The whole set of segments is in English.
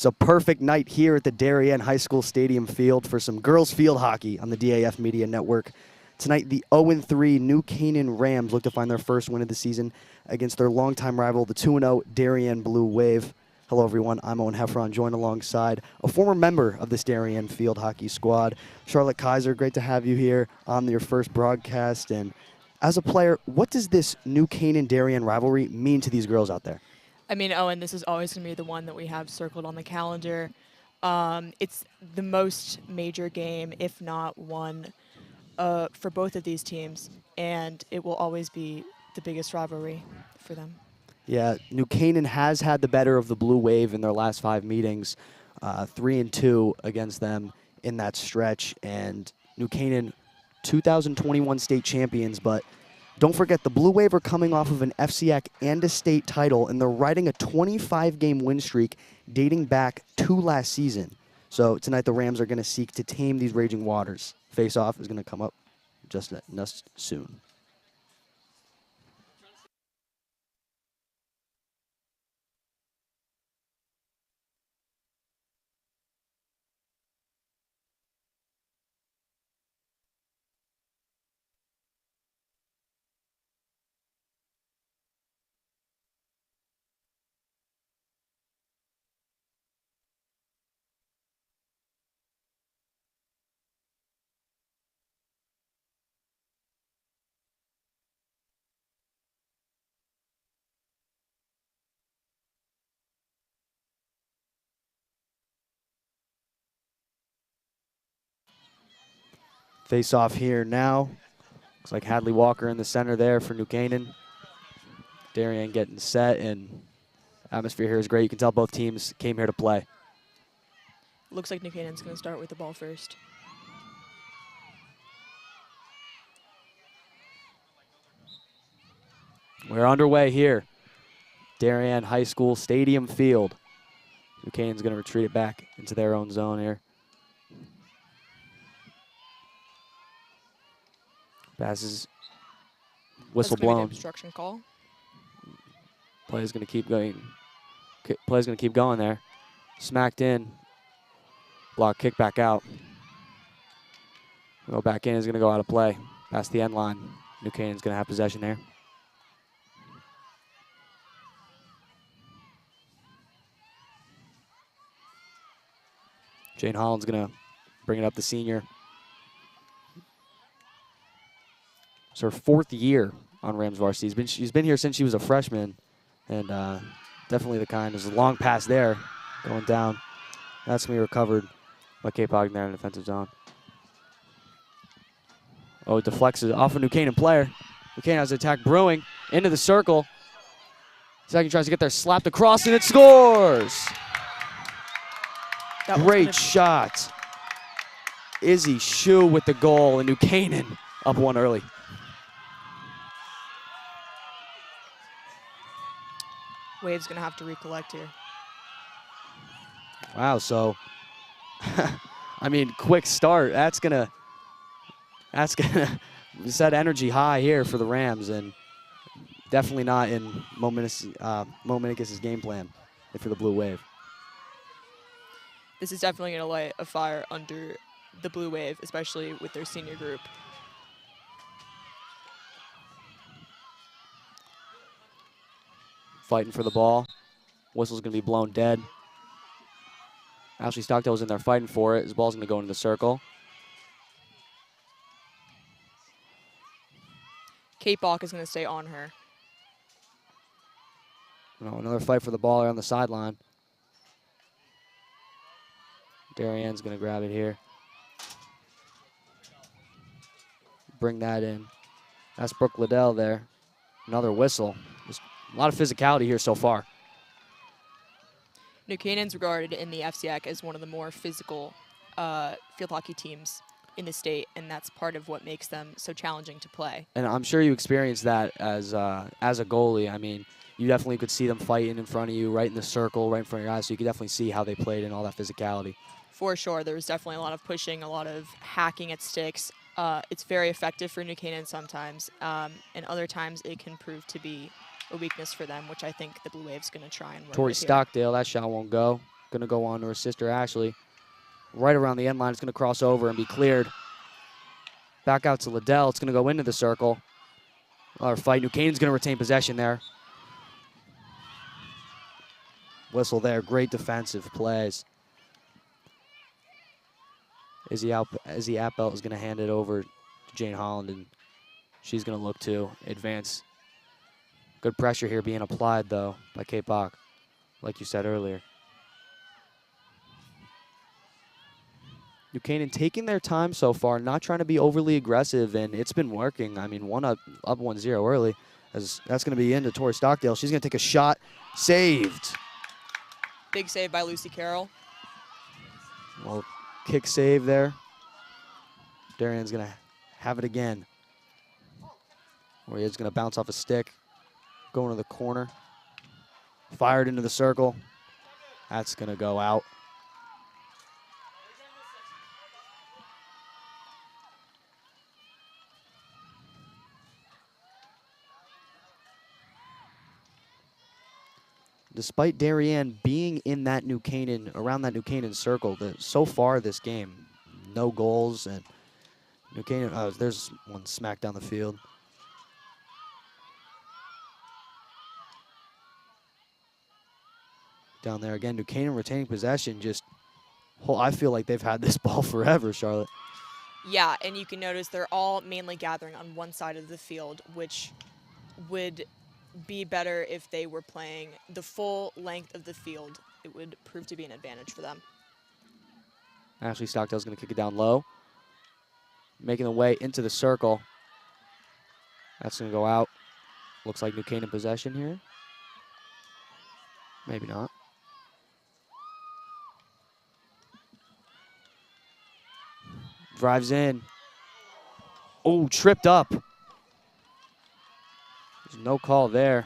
It's a perfect night here at the Darien High School Stadium Field for some girls field hockey on the DAF Media Network. Tonight, the 0-3 New Canaan Rams look to find their first win of the season against their longtime rival, the 2-0 Darien Blue Wave. Hello, everyone. I'm Owen Heffron, joined alongside a former member of this Darien field hockey squad, Charlotte Kaiser. Great to have you here on your first broadcast. And as a player, what does this New Canaan-Darien rivalry mean to these girls out there? I mean, Owen, this is always going to be the one that we have circled on the calendar. It's the most major game, if not one, for both of these teams, and it will always be the biggest rivalry for them. Yeah, New Canaan has had the better of the Blue Wave in their last 5 meetings, 3-2 against them in that stretch, and New Canaan 2021 state champions, but don't forget the Blue Wave are coming off of an FCIAC and a state title, and they're riding a 25-game win streak dating back to last season. So tonight the Rams are going to seek to tame these raging waters. Face-off is going to come up just soon. Face off here now. Looks like Hadley Walker in the center there for New Canaan. Darien getting set, and atmosphere here is great. You can tell both teams came here to play. Looks like New Canaan's going to start with the ball first. We're underway here. Darien High School Stadium Field. New Canaan's going to retreat it back into their own zone here. Passes, whistle blown. Obstruction call. Play is going to keep going. Play is going to keep going there. Smacked in. Block kick back out. Go back in is going to go out of play. Past the end line. New Canaan's going to have possession there. Jane Holland's going to bring it up, the senior. It's her 4th year on Rams varsity. She's been here since she was a freshman, and definitely the kind. There's a long pass there going down. That's going to be recovered by Cape Ogden there in the defensive zone. Oh, it deflects it off a New Canaan player. New Canaan has an attack brewing into the circle. Second tries to get there, slapped across, and it scores! Great shot. Izzy Shue with the goal, and New Canaan up 1 early. Wave's going to have to recollect here. Wow, so, I mean, quick start. That's gonna set energy high here for the Rams, and definitely not in Mo Minikis' game plan for the Blue Wave. This is definitely going to light a fire under the Blue Wave, especially with their senior group. Fighting for the ball. Whistle's going to be blown dead. Ashley Stockdale's in there fighting for it. His ball's going to go into the circle. Kate Bach is going to stay on her. Another fight for the ball on the sideline. Darienne's going to grab it here. Bring that in. That's Brooke Liddell there. Another whistle. Just a lot of physicality here so far. New Canaan's regarded in the FCIAC as one of the more physical field hockey teams in the state, and that's part of what makes them so challenging to play. And I'm sure you experienced that as a goalie. I mean, you definitely could see them fighting in front of you, right in the circle, right in front of your eyes, so you could definitely see how they played and all that physicality. For sure, there was definitely a lot of pushing, a lot of hacking at sticks. It's very effective for New Canaan sometimes, and other times it can prove to be a weakness for them, which I think the Blue Wave's going to try and work Tori with here. Stockdale, that shot won't go. Going to go on to her sister, Ashley. Right around the end line. It's going to cross over and be cleared. Back out to Liddell. It's going to go into the circle. Our fight. New Canaan's going to retain possession there. Whistle there. Great defensive plays. Izzy Appelt is going to hand it over to Jane Holland, and she's going to look to advance. Good pressure here being applied, though, by Kate Bach, like you said earlier. New Canaan taking their time so far, not trying to be overly aggressive, and it's been working. I mean, up 1-0 early. As that's going to be into Tori Stockdale. She's going to take a shot. Saved. Big save by Lucy Carroll. Well, kick save there. Darien's going to have it again. Where he is going to bounce off a stick. Going to the corner. Fired into the circle. That's going to go out. Despite Darien being in that New Canaan, around that New Canaan circle, so far this game, no goals, and New Canaan, there's one smack down the field. Down there again, New Canaan retaining possession, I feel like they've had this ball forever, Charlotte. Yeah, and you can notice they're all mainly gathering on one side of the field, which would be better if they were playing the full length of the field. It would prove to be an advantage for them. Ashley Stockdale's going to kick it down low. Making the way into the circle. That's going to go out. Looks like New Canaan possession here. Maybe not. Drives in. Oh, tripped up. There's no call there.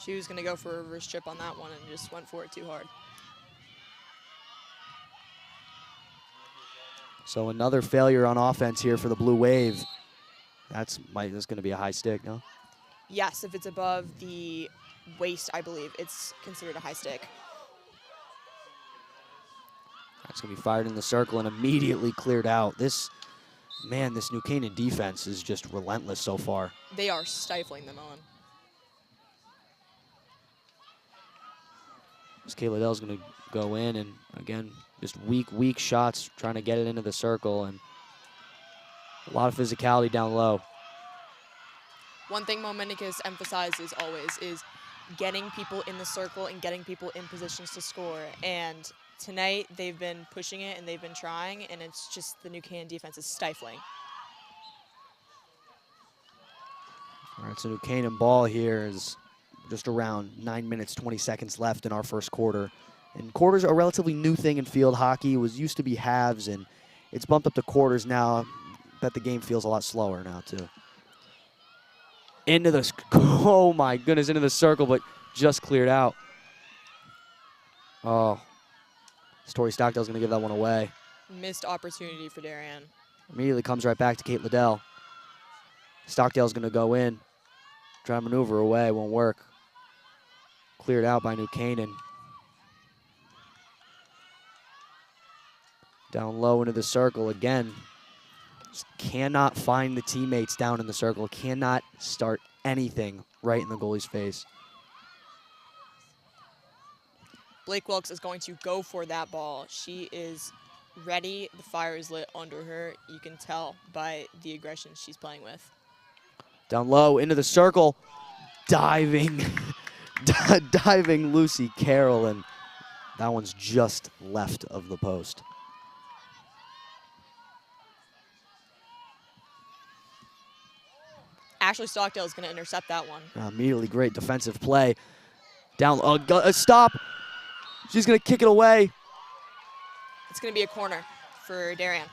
She was going to go for a reverse chip on that one and just went for it too hard. So another failure on offense here for the Blue Wave. That's going to be a high stick, no? Yes, if it's above the waist, I believe, it's considered a high stick. That's going to be fired in the circle and immediately cleared out. This New Canaan defense is just relentless so far. They are stifling them on. Kayla Dell's going to go in, and again, just weak shots trying to get it into the circle, and a lot of physicality down low. One thing Momenicus emphasizes always is getting people in the circle and getting people in positions to score. And tonight they've been pushing it and they've been trying, and it's just the New Canaan defense is stifling. All right, so New Canaan ball here is just around 9 minutes, 20 seconds left in our first quarter. And quarters are a relatively new thing in field hockey. It used to be halves, and it's bumped up to quarters now. Bet the game feels a lot slower now, too. Into the, oh my goodness, into the circle, but just cleared out. Oh, Tori Stockdale's going to give that one away. Missed opportunity for Darien. Immediately comes right back to Kate Liddell. Stockdale's going to go in. Try to maneuver away, won't work. Cleared out by New Canaan. Down low into the circle again. Just cannot find the teammates down in the circle. Cannot start anything right in the goalie's face. Blake Wilkes is going to go for that ball. She is ready. The fire is lit under her. You can tell by the aggression she's playing with. Down low into the circle. Diving. Diving Lucy Carroll, and that one's just left of the post. Ashley Stockdale is going to intercept that one. Immediately great defensive play. Down, stop. She's going to kick it away. It's going to be a corner for Darien.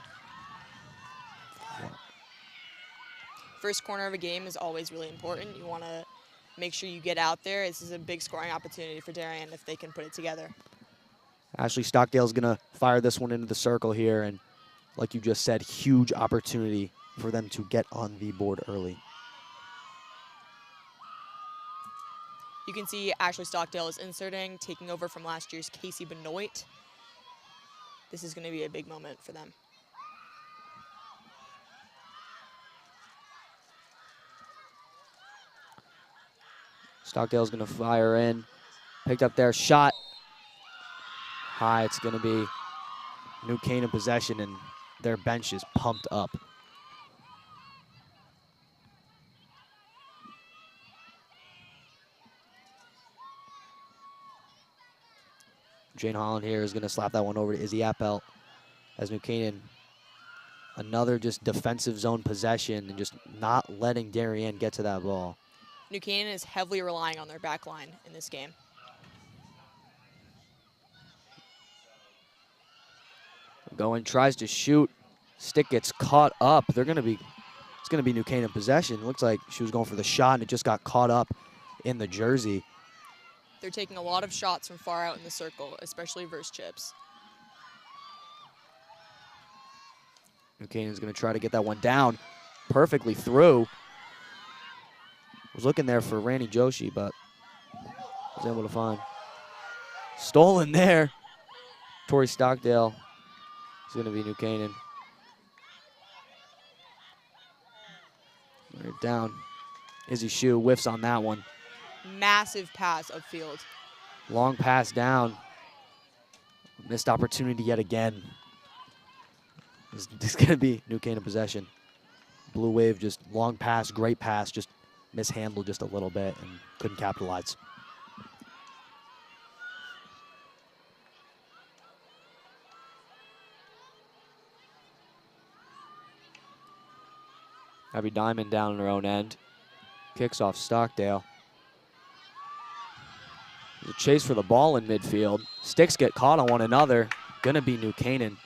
First corner of a game is always really important. You want to make sure you get out there. This is a big scoring opportunity for Darien if they can put it together. Ashley Stockdale's going to fire this one into the circle here, and like you just said, huge opportunity for them to get on the board early. You can see Ashley Stockdale is inserting, taking over from last year's Casey Benoit. this is going to be a big moment for them. Stockdale's going to fire in. Picked up their shot. High, it's going to be New Canaan possession, and their bench is pumped up. Jane Holland here is going to slap that one over to Izzy Appel as New Canaan, another just defensive zone possession and just not letting Darien get to that ball. New Canaan is heavily relying on their back line in this game. Going, tries to shoot. Stick gets caught up. It's going to be New Canaan possession. Looks like she was going for the shot and it just got caught up in the jersey. They're taking a lot of shots from far out in the circle, especially versus chips. New Canaan's going to try to get that one down perfectly through. Was looking there for Randy Joshi, but was able to find. Stolen there. Tori Stockdale is going to be New Canaan. Right down. Izzy Shue whiffs on that one. Massive pass upfield. Long pass down. Missed opportunity yet again. This is going to be New Canaan possession. Blue Wave just long pass, great pass, just mishandled just a little bit and couldn't capitalize. Abby Diamond down in her own end. Kicks off Stockdale. There's a chase for the ball in midfield. Sticks get caught on one another. Gonna be New Canaan.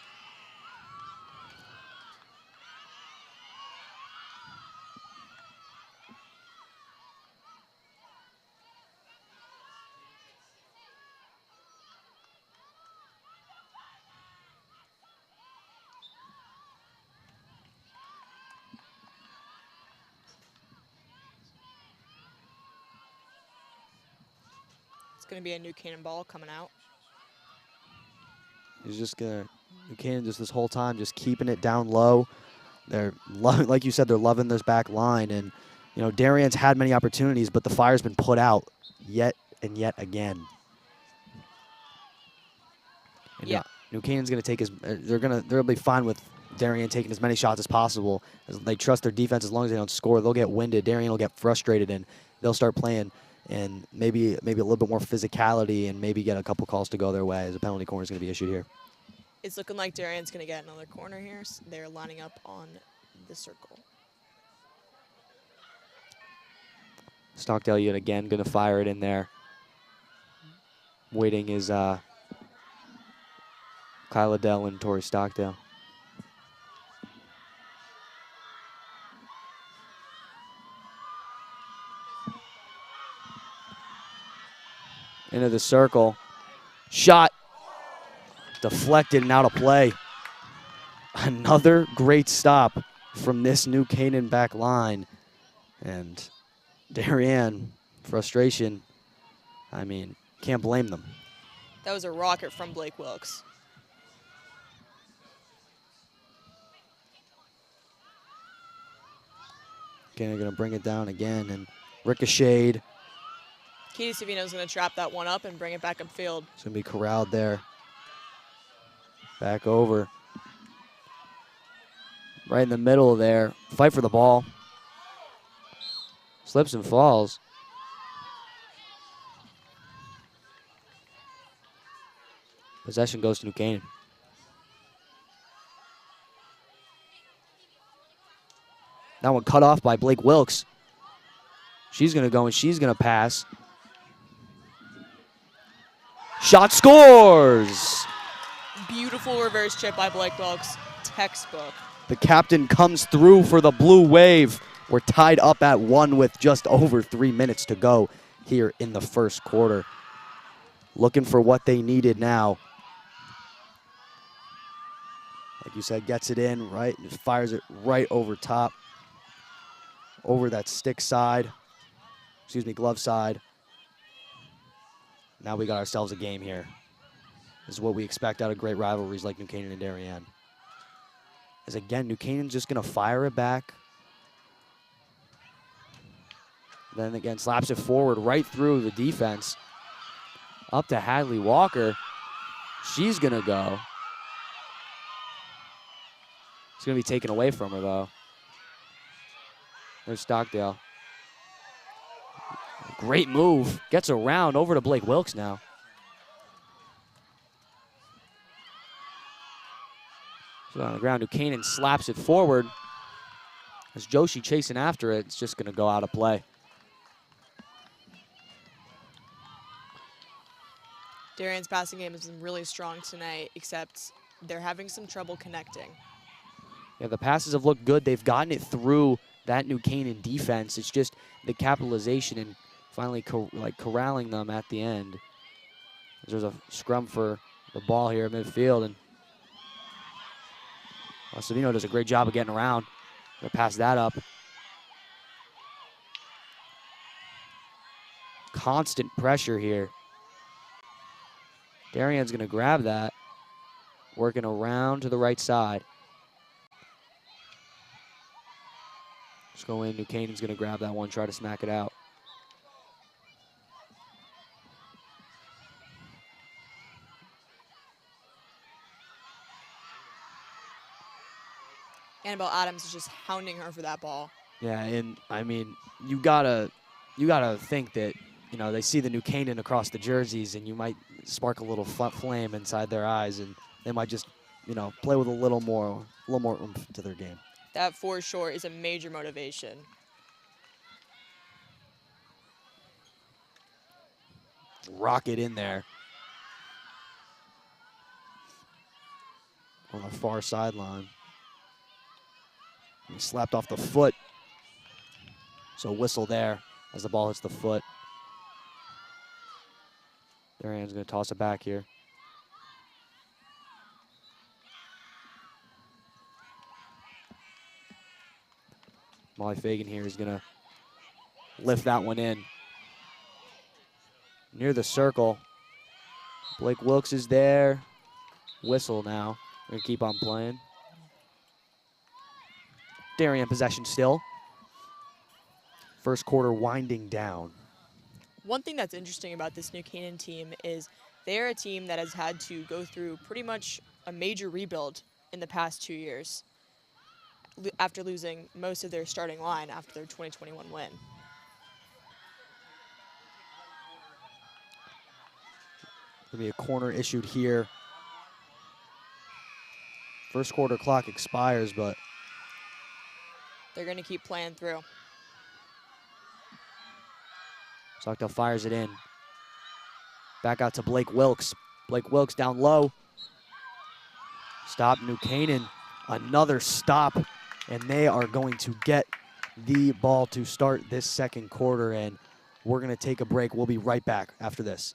It's going to be a New Canaan ball coming out. He's just gonna, New Canaan just this whole time just keeping it down low. They're, like you said, they're loving this back line. And, you know, Darien's had many opportunities, but the fire's been put out yet and yet again. And yeah. New Canaan's gonna take they'll be fine with Darien taking as many shots as possible. As they trust their defense, as long as they don't score, they'll get winded. Darien will get frustrated, and they'll start playing. And maybe a little bit more physicality and maybe get a couple calls to go their way as a penalty corner is going to be issued here. It's looking like Darien's going to get another corner here. So they're lining up on the circle. Stockdale yet again going to fire it in there. Waiting is Kyla Dell and Tori Stockdale. Into the circle. Shot. Deflected and out of play. Another great stop from this New Canaan back line. And Darien, frustration. I mean, can't blame them. That was a rocket from Blake Wilkes. Canaan going to bring it down again and ricocheted. Katie Savino's going to trap that one up and bring it back upfield. It's going to be corralled there. Back over. Right in the middle there. Fight for the ball. Slips and falls. Possession goes to New Canaan. That one cut off by Blake Wilkes. She's going to go and she's going to pass. Shot scores! Beautiful reverse chip by Blake Wilkes. Textbook. The captain comes through for the Blue Wave. We're tied up at 1 with just over 3 minutes to go here in the first quarter. Looking for what they needed now. Like you said, gets it in, right? Just fires it right over top. Over that stick side. Glove side. Now we got ourselves a game here. is what we expect out of great rivalries like New Canaan and Darien. As again, New Canaan's just going to fire it back. Then again, slaps it forward right through the defense. Up to Hadley Walker. She's going to go. It's going to be taken away from her, though. There's Stockdale. Great move. Gets around over to Blake Wilkes now. So on the ground, New Canaan slaps it forward. As Joshi chasing after it, it's just going to go out of play. Darien's passing game has been really strong tonight, except they're having some trouble connecting. Yeah, the passes have looked good. They've gotten it through that New Canaan defense. It's just the capitalization and finally corralling them at the end. There's a scrum for the ball here at midfield, and Savino does a great job of getting around. Gonna pass that up. Constant pressure here. Darien's gonna grab that, working around to the right side. Just go in, New Canaan's gonna grab that one, try to smack it out. Annabelle Adams is just hounding her for that ball. Yeah, and I mean, you gotta think that, you know, they see the New Canaan across the jerseys, and you might spark a little flame inside their eyes, and they might just, you know, play with a little more oomph to their game. That for sure is a major motivation. Rocket in there on the far sideline. He slapped off the foot. So whistle there as the ball hits the foot. Darien's going to toss it back here. Molly Fagan here is going to lift that one in. Near the circle. Blake Wilkes is there. Whistle now. We're going to keep on playing. Darien possession still. First quarter winding down. One thing that's interesting about this New Canaan team is they're a team that has had to go through pretty much a major rebuild in the past 2 years after losing most of their starting line after their 2021 win. There'll be a corner issued here. First quarter clock expires, but they're going to keep playing through. Stockdale fires it in. Back out to Blake Wilkes. Blake Wilkes down low. Stop New Canaan. Another stop, and they are going to get the ball to start this second quarter, and we're going to take a break. We'll be right back after this.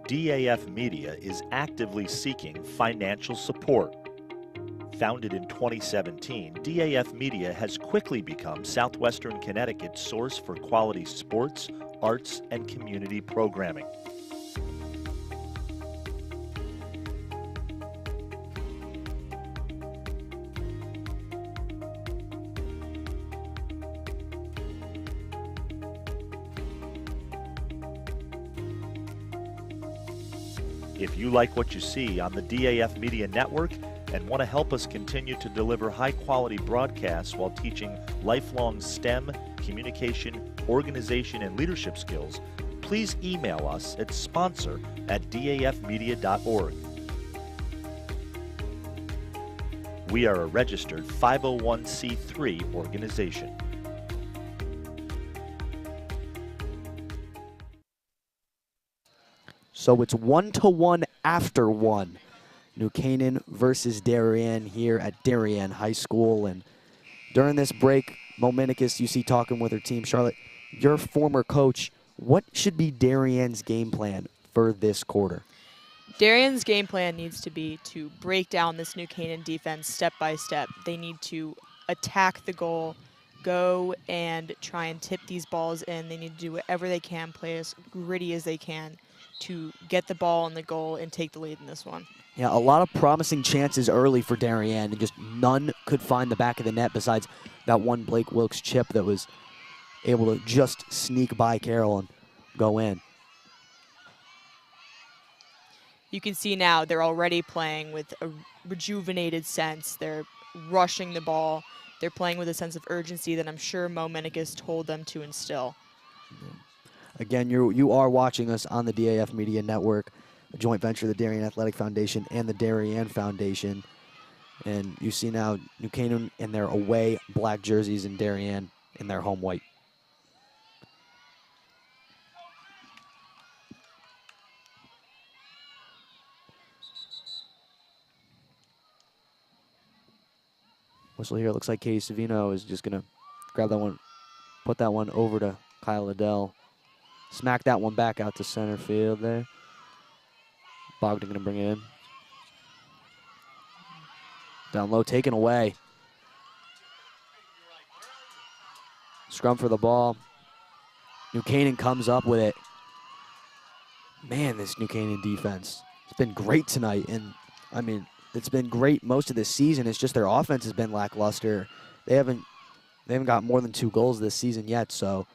DAF Media is actively seeking financial support. Founded in 2017, DAF Media has quickly become Southwestern Connecticut's source for quality sports, arts, and community programming. If you like what you see on the DAF Media Network, and want to help us continue to deliver high-quality broadcasts while teaching lifelong STEM, communication, organization, and leadership skills, please email us at sponsor@dafmedia.org. We are a registered 501c3 organization. So it's 1-1 after 1. New Canaan versus Darien here at Darien High School. And during this break, Mo Minikis, you see talking with her team. Charlotte, your former coach, what should be Darien's game plan for this quarter? Darien's game plan needs to be to break down this New Canaan defense step by step. They need to attack the goal, go and try and tip these balls in. They need to do whatever they can, play as gritty as they can to get the ball on the goal and take the lead in this one. Yeah, a lot of promising chances early for Darien, and just none could find the back of the net besides that one Blake Wilkes chip that was able to just sneak by Carroll and go in. You can see now they're already playing with a rejuvenated sense. They're rushing the ball. They're playing with a sense of urgency that I'm sure Mo Minikis told them to instill. Again, you are watching us on the DAF Media Network, a joint venture of the Darien Athletic Foundation and the Darien Foundation. And you see now New Canaan in their away black jerseys and Darien in their home white. Whistle here. It looks like Katie Savino is just going to grab that one, put that one over to Kyle Liddell. Smack that one back out to center field there. Bogdan going to bring it in. Down low, taken away. Scrum for the ball. New Canaan comes up with it. Man, this New Canaan defense, it's been great tonight. And, I mean, it's been great most of this season. It's just their offense has been lackluster. They haven't got more than 2 goals this season yet, so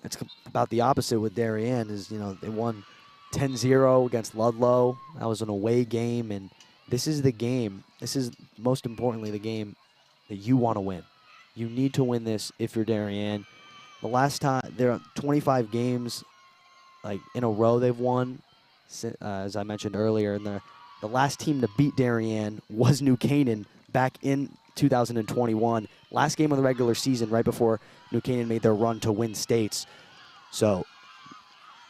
it's about the opposite with Darien. Is, you know, they won 10-0 against Ludlow. That was an away game, and this is the game. This is, most importantly, the game that you want to win. You need to win this if you're Darien. The last time, there are 25 games like in a row they've won, as I mentioned earlier, and the last team to beat Darien was New Canaan back in 2021. Last game of the regular season, right before New Canaan made their run to win states. So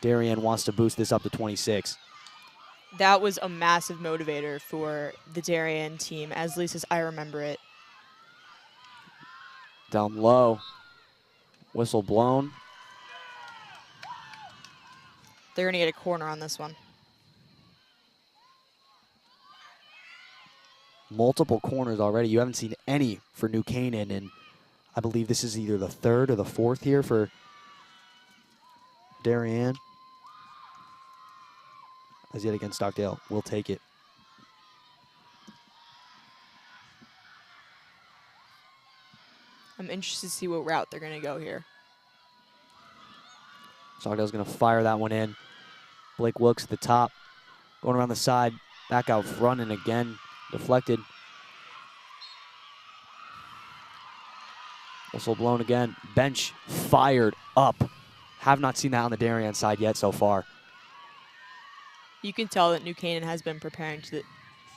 Darien wants to boost this up to 26. That was a massive motivator for the Darien team, as least as I remember it. Down low. Whistle blown. They're going to get a corner on this one. Multiple corners already. You haven't seen any for New Canaan, and I believe this is either the 3rd or the 4th here for Darien. As yet again, Stockdale will take it. I'm interested to see what route they're going to go here. Stockdale's going to fire that one in. Blake Wilkes at the top, going around the side, back out front, and again, deflected. Whistle blown again. Bench fired up. Have not seen that on the Darien side yet so far. You can tell that New Canaan has been preparing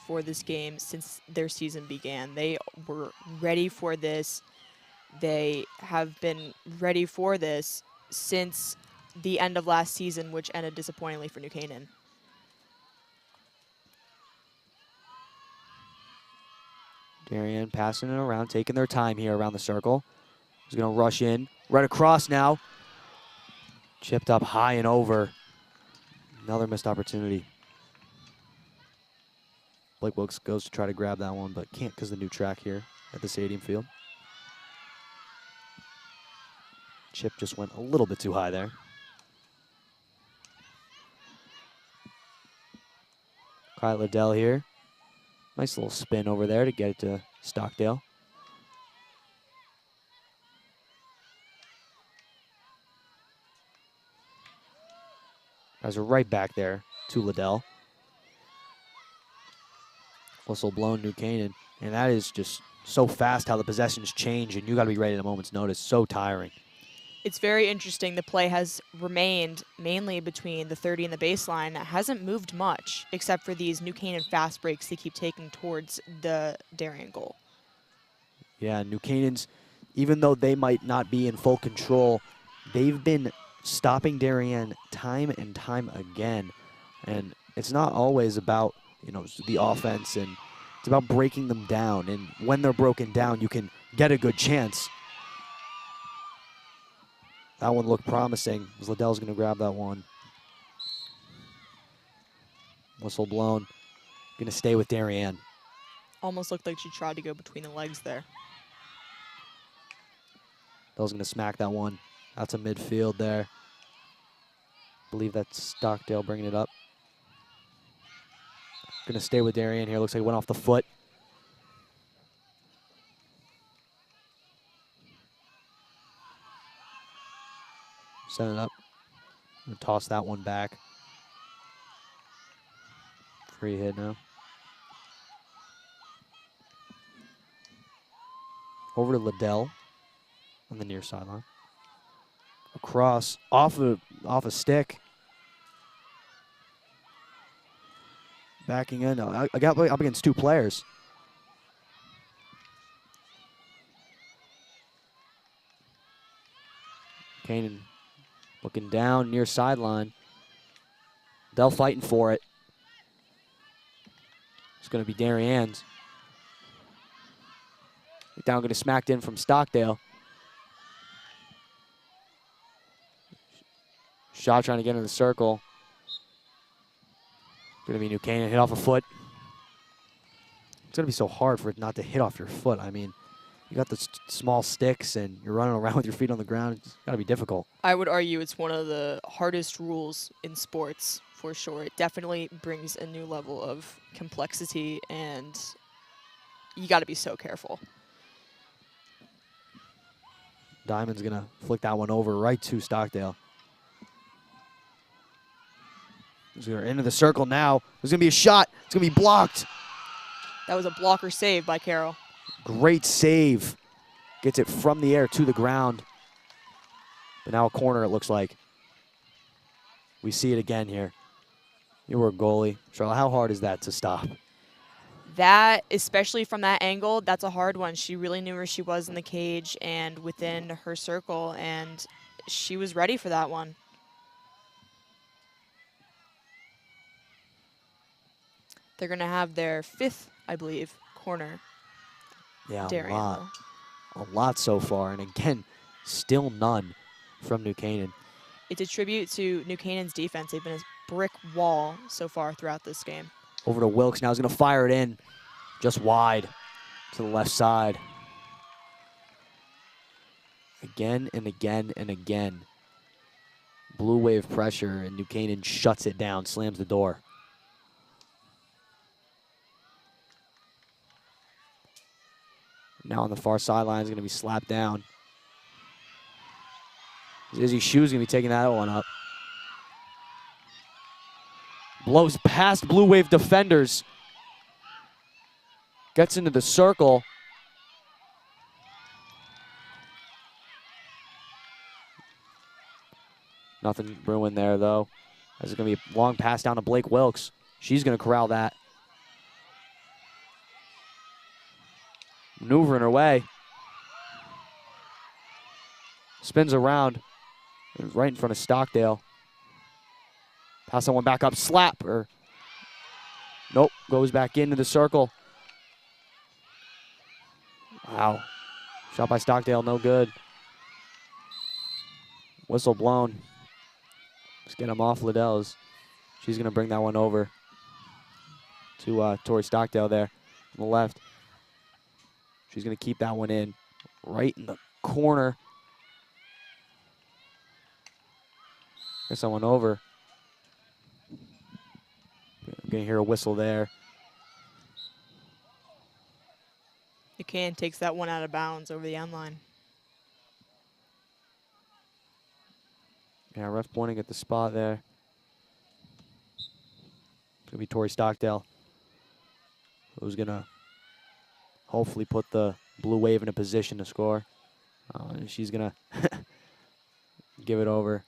for this game since their season began. They were ready for this. They have been ready for this since the end of last season, which ended disappointingly for New Canaan. Darien passing it around, taking their time here around the circle. He's going to rush in. Right across now. Chipped up high and over. Another missed opportunity. Blake Wilkes goes to try to grab that one, but can't because of the new track here at the stadium field. Chip just went a little bit too high there. Kyle Liddell here. Nice little spin over there to get it to Stockdale. Guys are right back there to Liddell. Whistle blown, New Canaan. And that is just so fast how the possessions change, and you got to be ready at a moment's notice. So tiring. It's very interesting. The play has remained mainly between the 30 and the baseline. It hasn't moved much, except for these New Canaan fast breaks they keep taking towards the Darien goal. Yeah, New Canaan's, even though they might not be in full control, they've been stopping Darien time and time again. And it's not always about, you know, the offense, and it's about breaking them down. And when they're broken down, you can get a good chance. That one looked promising. Liddell's going to grab that one. Whistle blown. Going to stay with Darien. Almost looked like she tried to go between the legs there. Liddell's going to smack that one. That's a midfield there. I believe that's Stockdale bringing it up. Going to stay with Darien here. Looks like it went off the foot. Set it up. And toss that one back. Free hit now. Over to Liddell on the near sideline. Across, off a stick. Backing in. I got up against two players. Canaan looking down near sideline. Liddell fighting for it. It's going to be Darienne's. Down, going to smacked in from Stockdale. Shaw trying to get in the circle. Going to be New Canaan, hit off a foot. It's going to be so hard for it not to hit off your foot. I mean, you got the small sticks and you're running around with your feet on the ground. It's got to be difficult. I would argue it's one of the hardest rules in sports, for sure. It definitely brings a new level of complexity, and you got to be so careful. Diamond's going to flick that one over right to Stockdale. They're into the circle now. There's going to be a shot. It's going to be blocked. That was a blocker save by Carroll. Great save. Gets it from the air to the ground. But now a corner, it looks like. We see it again here. You were a goalie. Charlotte, how hard is that to stop? That, especially from that angle, that's a hard one. She really knew where she was in the cage and within her circle, and she was ready for that one. They're going to have their fifth, I believe, corner. Yeah, Darien. a lot so far. And again, still none from New Canaan. It's a tribute to New Canaan's defense. They've been a brick wall so far throughout this game. Over to Wilkes. Now he's going to fire it in just wide to the left side. Again and again and again. Blue wave pressure, and New Canaan shuts it down, slams the door. Now on the far sideline is going to be slapped down. Izzy Shue's going to be taking that one up. Blows past Blue Wave defenders. Gets into the circle. Nothing brewing there, though. There's going to be a long pass down to Blake Wilkes. She's going to corral that. Maneuvering her way. Spins around. Right in front of Stockdale. Pass that one back up. Slap. Or nope. Goes back into the circle. Wow. Shot by Stockdale. No good. Whistle blown. Let's get him off Liddell's. She's going to bring that one over to Tori Stockdale there on the left. She's going to keep that one in right in the corner. Get someone over. I'm going to hear a whistle there. New Canaan takes that one out of bounds over the end line. Yeah, ref pointing at the spot there. It's going to be Tori Stockdale who's going to hopefully put the Blue Wave in a position to score. She's going to give it over.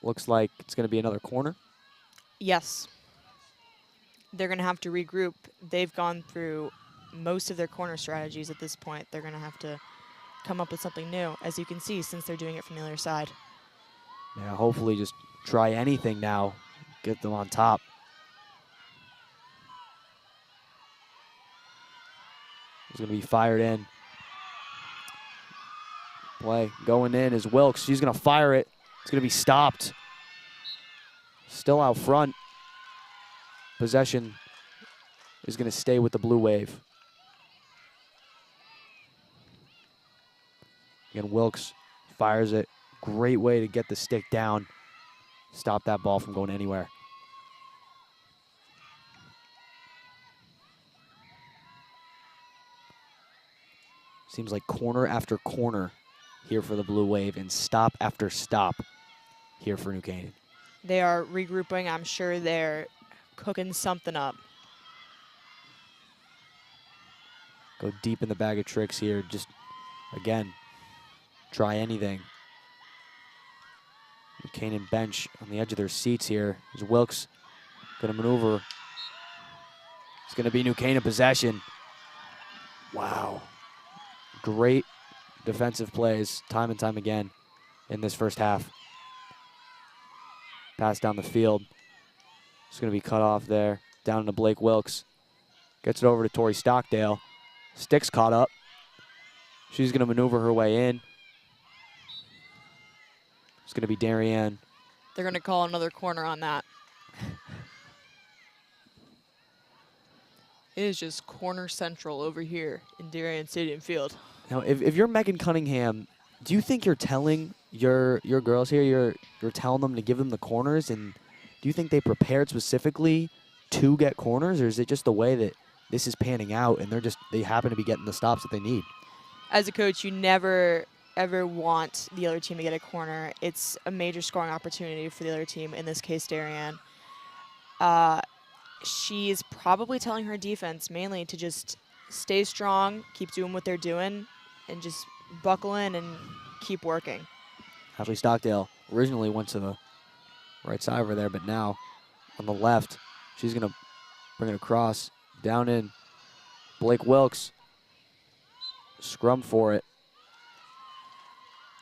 Looks like it's going to be another corner. Yes. They're going to have to regroup. They've gone through most of their corner strategies at this point. They're going to have to come up with something new, as you can see, since they're doing it from the other side. Yeah, hopefully just try anything now. Get them on top. It's going to be fired in. Play going in is Wilkes. She's going to fire it. It's going to be stopped. Still out front. Possession is going to stay with the Blue Wave. Again, Wilkes fires it. Great way to get the stick down. Stop that ball from going anywhere. Seems like corner after corner here for the Blue Wave and stop after stop here for New Canaan. They are regrouping. I'm sure they're cooking something up. Go deep in the bag of tricks here. Just, again, try anything. New Canaan bench on the edge of their seats here. Is Wilkes going to maneuver? It's going to be New Canaan possession. Wow. Great defensive plays time and time again in this first half. Pass down the field. It's going to be cut off there. Down into Blake Wilkes. Gets it over to Tori Stockdale. Stick's caught up. She's going to maneuver her way in. It's going to be Darien. They're going to call another corner on that. It is just corner central over here in Darien Stadium Field. Now, if you're Megan Cunningham, do you think you're telling your girls here, you're telling them to give them the corners, and do you think they prepared specifically to get corners, or is it just the way that this is panning out and they happen to be getting the stops that they need? As a coach, you never ever want the other team to get a corner. It's a major scoring opportunity for the other team, in this case Darien. She's probably telling her defense mainly to just stay strong, keep doing what they're doing, and just buckle in and keep working. Ashley Stockdale originally went to the right side over there, but now on the left, she's going to bring it across, down in. Blake Wilkes, scrum for it.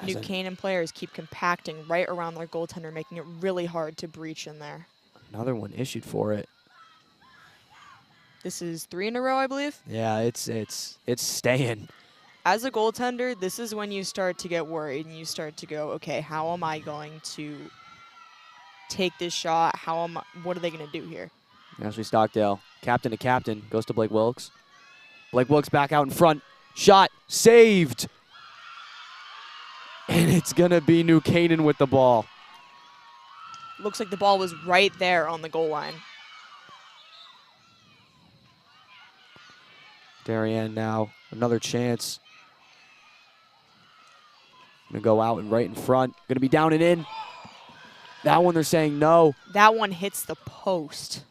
New Canaan players keep compacting right around their goaltender, making it really hard to breach in there. Another one issued for it. This is 3 in a row, I believe. Yeah, it's staying. As a goaltender, this is when you start to get worried and you start to go, okay, how am I going to take this shot? What are they going to do here? Ashley Stockdale, captain to captain, goes to Blake Wilkes. Blake Wilkes back out in front. Shot, saved. And it's going to be New Canaan with the ball. Looks like the ball was right there on the goal line. Darien now, another chance. Gonna go out and right in front. Gonna be down and in. That one they're saying no. That one hits the post.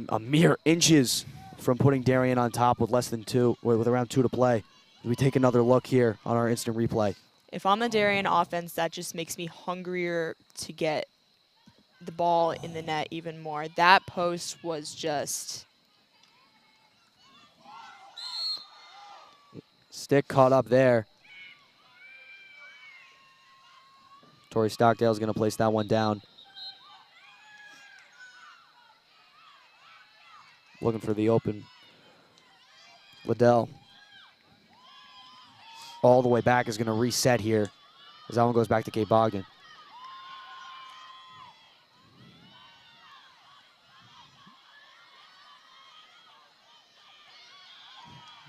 A mere inches from putting Darien on top with with around 2 to play. We take another look here on our instant replay. If I'm the Darien offense, that just makes me hungrier to get the ball in the net even more. That post was just... Stick caught up there. Tori Stockdale's going to place that one down. Looking for the open. Liddell. All the way back is going to reset here as that one goes back to Kate Bogdan.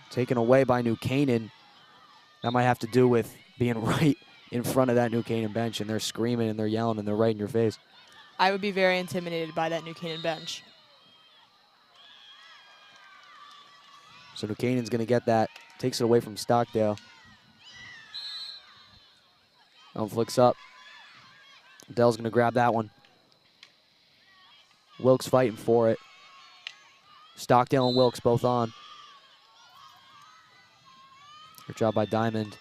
Taken away by New Canaan. That might have to do with being right in front of that New Canaan bench, and they're screaming and they're yelling and they're right in your face. I would be very intimidated by that New Canaan bench. So New Canaan's going to get that. Takes it away from Stockdale. Flicks up. Dell's going to grab that one. Wilkes fighting for it. Stockdale and Wilkes both on. Good job by Diamond.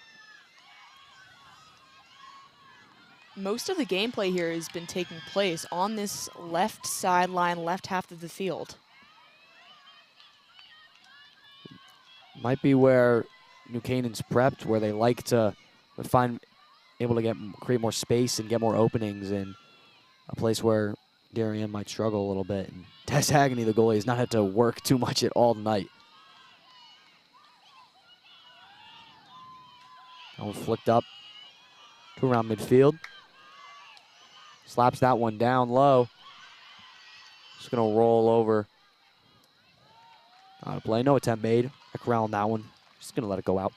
Most of the gameplay here has been taking place on this left sideline, left half of the field. Might be where New Canaan's prepped, where they like to able to create more space and get more openings, and a place where Darien might struggle a little bit. And Tess Hagney, the goalie, has not had to work too much at all tonight. That one flicked up to around midfield. Slaps that one down low. Just going to roll over. Out of play. No attempt made. I corral on that one. Just going to let it go out.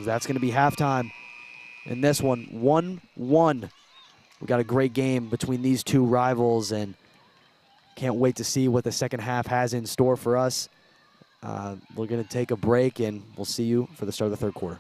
That's going to be halftime. In this one, 1-1. We got a great game between these two rivals, and can't wait to see what the second half has in store for us. We're going to take a break, and we'll see you for the start of the third quarter.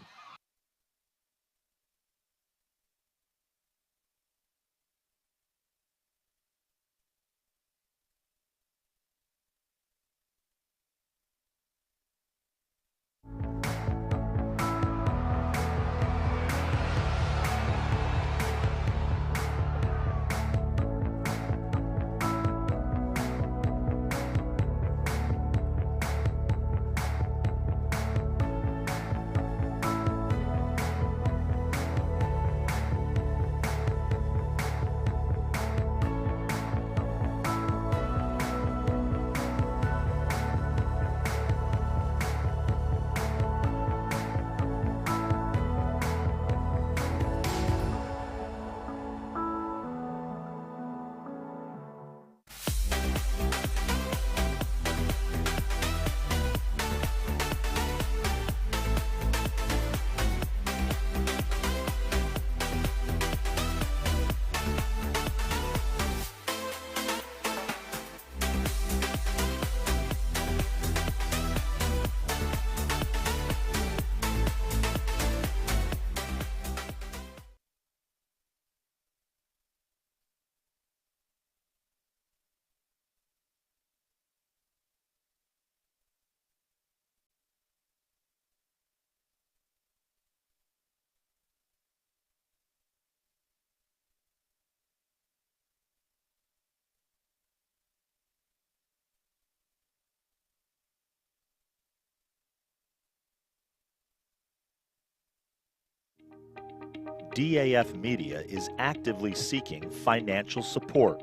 DAF Media is actively seeking financial support.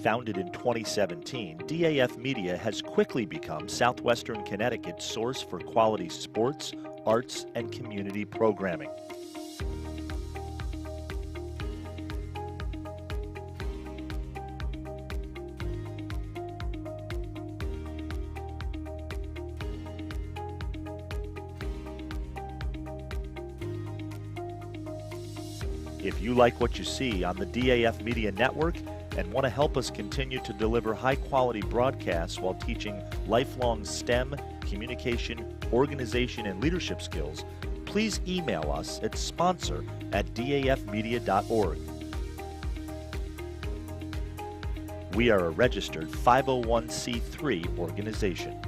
Founded in 2017, DAF Media has quickly become Southwestern Connecticut's source for quality sports, arts, and community programming. If you like what you see on the DAF Media Network and want to help us continue to deliver high-quality broadcasts while teaching lifelong STEM, communication, organization, and leadership skills, please email us at sponsor@dafmedia.org. We are a registered 501c3 organization.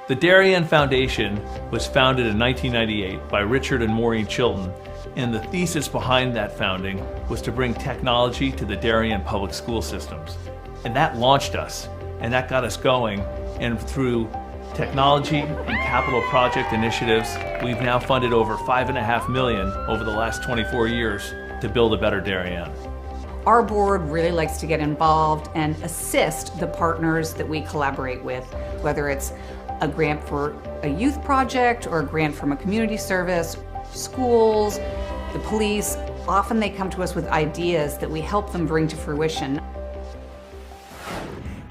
The Darien Foundation was founded in 1998 by Richard and Maureen Chilton, and the thesis behind that founding was to bring technology to the Darien public school systems. And that launched us, and that got us going, and through technology and capital project initiatives, we've now funded over $5.5 million over the last 24 years to build a better Darien. Our board really likes to get involved and assist the partners that we collaborate with, whether it's a grant for a youth project or a grant from a community service, schools, the police. Often they come to us with ideas that we help them bring to fruition.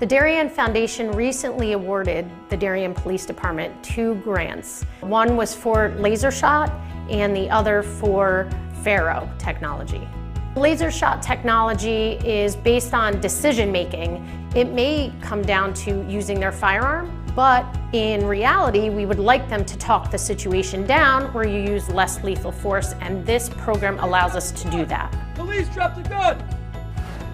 The Darien Foundation recently awarded the Darien Police Department 2 grants. One was for laser shot and the other for Faro technology. Laser shot technology is based on decision making. It may come down to using their firearm, but in reality, we would like them to talk the situation down where you use less lethal force, and this program allows us to do that. Police, drop the gun!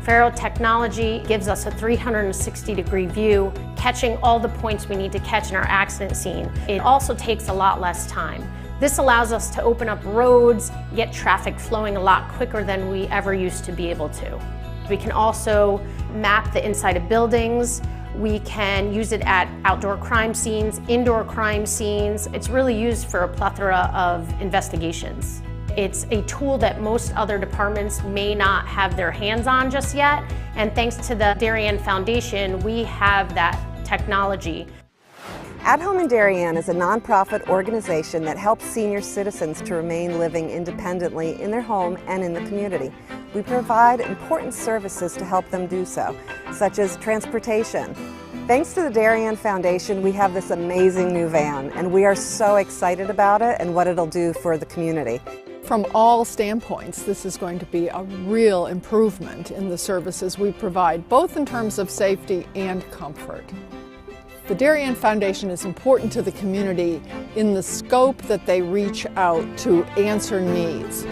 Faro technology gives us a 360-degree view, catching all the points we need to catch in our accident scene. It also takes a lot less time. This allows us to open up roads, get traffic flowing a lot quicker than we ever used to be able to. We can also map the inside of buildings. We can use it at outdoor crime scenes, indoor crime scenes. It's really used for a plethora of investigations. It's a tool that most other departments may not have their hands on just yet, and thanks to the Darien Foundation, we have that technology. At Home in Darien is a nonprofit organization that helps senior citizens to remain living independently in their home and in the community. We provide important services to help them do so, such as transportation. Thanks to the Darien Foundation, we have this amazing new van, and we are so excited about it and what it'll do for the community. From all standpoints, this is going to be a real improvement in the services we provide, both in terms of safety and comfort. The Darien Foundation is important to the community in the scope that they reach out to answer needs.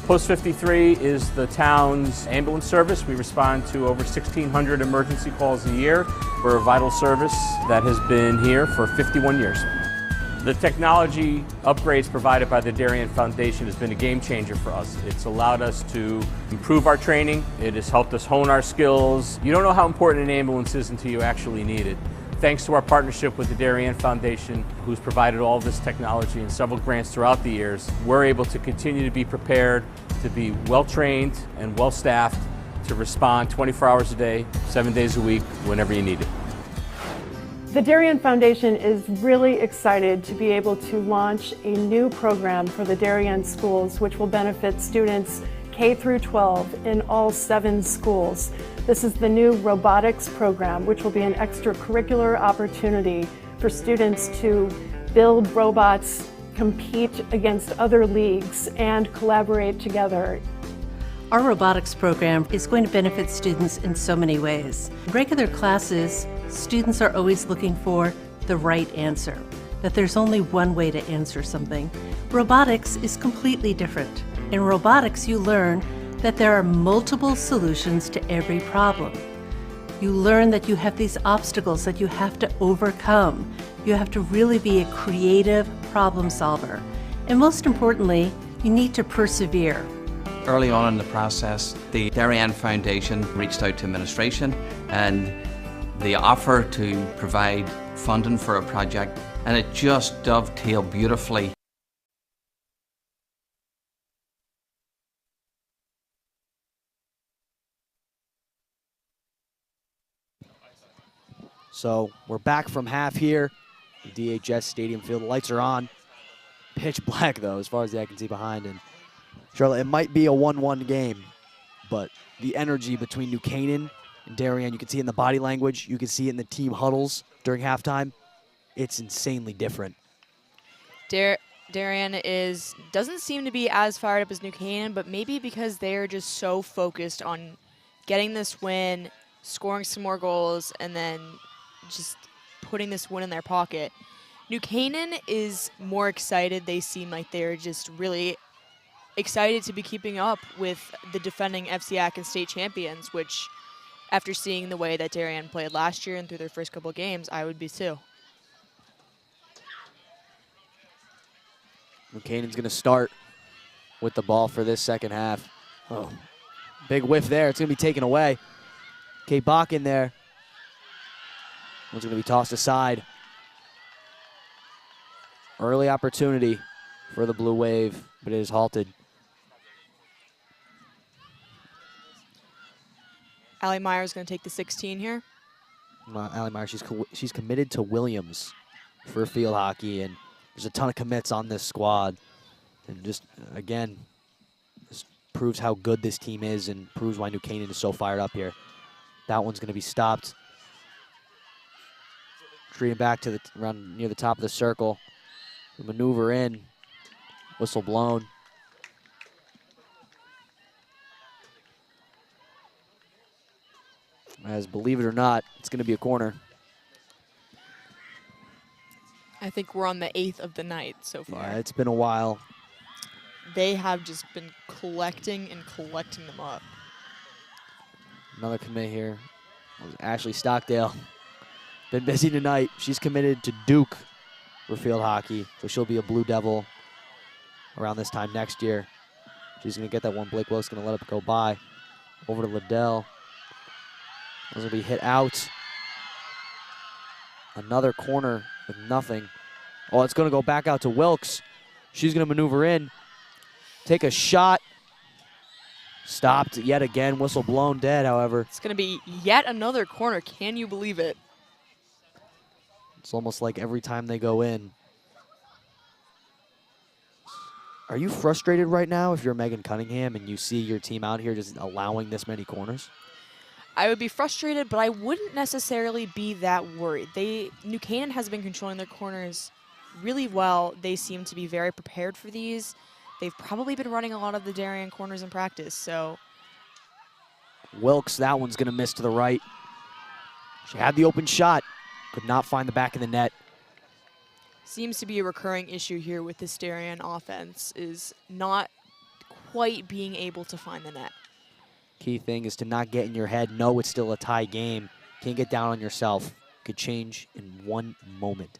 Post 53 is the town's ambulance service. We respond to over 1,600 emergency calls a year. We're a vital service that has been here for 51 years. The technology upgrades provided by the Darien Foundation has been a game changer for us. It's allowed us to improve our training. It has helped us hone our skills. You don't know how important an ambulance is until you actually need it. Thanks to our partnership with the Darien Foundation, who's provided all this technology and several grants throughout the years, we're able to continue to be prepared, to be well-trained and well-staffed, to respond 24 hours a day, 7 days a week, whenever you need it. The Darien Foundation is really excited to be able to launch a new program for the Darien schools, which will benefit students K through 12 in all 7 schools. This is the new robotics program, which will be an extracurricular opportunity for students to build robots, compete against other leagues, and collaborate together. Our robotics program is going to benefit students in so many ways. In regular classes, students are always looking for the right answer, that there's only one way to answer something. Robotics is completely different. In robotics, you learn that there are multiple solutions to every problem. You learn that you have these obstacles that you have to overcome. You have to really be a creative problem solver. And most importantly, you need to persevere. Early on in the process, the Darien Foundation reached out to administration and the offer to provide funding for a project, and it just dovetailed beautifully. So we're back from half here. The DHS Stadium Field, the lights are on. Pitch black though, as far as the eye can see behind. And Charlotte, it might be a 1-1 game, but the energy between New Canaan and Darien, you can see it in the body language. You can see it in the team huddles during halftime. It's insanely different. Darien doesn't seem to be as fired up as New Canaan, but maybe because they're just so focused on getting this win, scoring some more goals, and then just putting this win in their pocket. New Canaan is more excited. They seem like they're just really excited to be keeping up with the defending FCIAC and state champions, which, after seeing the way that Darien played last year and through their first couple of games, I would be too. New Canaan's going to start with the ball for this second half. Oh, big whiff there. It's going to be taken away. Kate Bach in there. One's going to be tossed aside. Early opportunity for the Blue Wave, but it is halted. Allie Meyer is going to take the 16 here. Allie Meyer, she's committed to Williams for field hockey, and there's a ton of commits on this squad. And just, again, this proves how good this team is and proves why New Canaan is so fired up here. That one's going to be stopped. Retreating back to the around near the top of the circle. Maneuver in. Whistle blown. As believe it or not, it's going to be a corner. I think we're on the 8th of the night so far. Yeah, it's been a while. They have just been collecting and collecting them up. Another commit here. Ashley Stockdale. Been busy tonight. She's committed to Duke for field hockey, so she'll be a Blue Devil around this time next year. She's going to get that one. Blake Wilkes going to let it go by. Over to Liddell. Those will be hit out. Another corner with nothing. Oh, it's going to go back out to Wilkes. She's going to maneuver in. Take a shot. Stopped yet again. Whistle blown dead, however. It's going to be yet another corner. Can you believe it? It's almost like every time they go in. Are you frustrated right now if you're Megan Cunningham and you see your team out here just allowing this many corners? I would be frustrated, but I wouldn't necessarily be that worried. New Canaan has been controlling their corners really well. They seem to be very prepared for these. They've probably been running a lot of the Darien corners in practice, so. Wilkes, that one's going to miss to the right. She had the open shot, could not find the back of the net. Seems to be a recurring issue here with this Darien offense is not quite being able to find the net. Key thing is to not get in your head. Know it's still a tie game. Can't get down on yourself. Could change in one moment.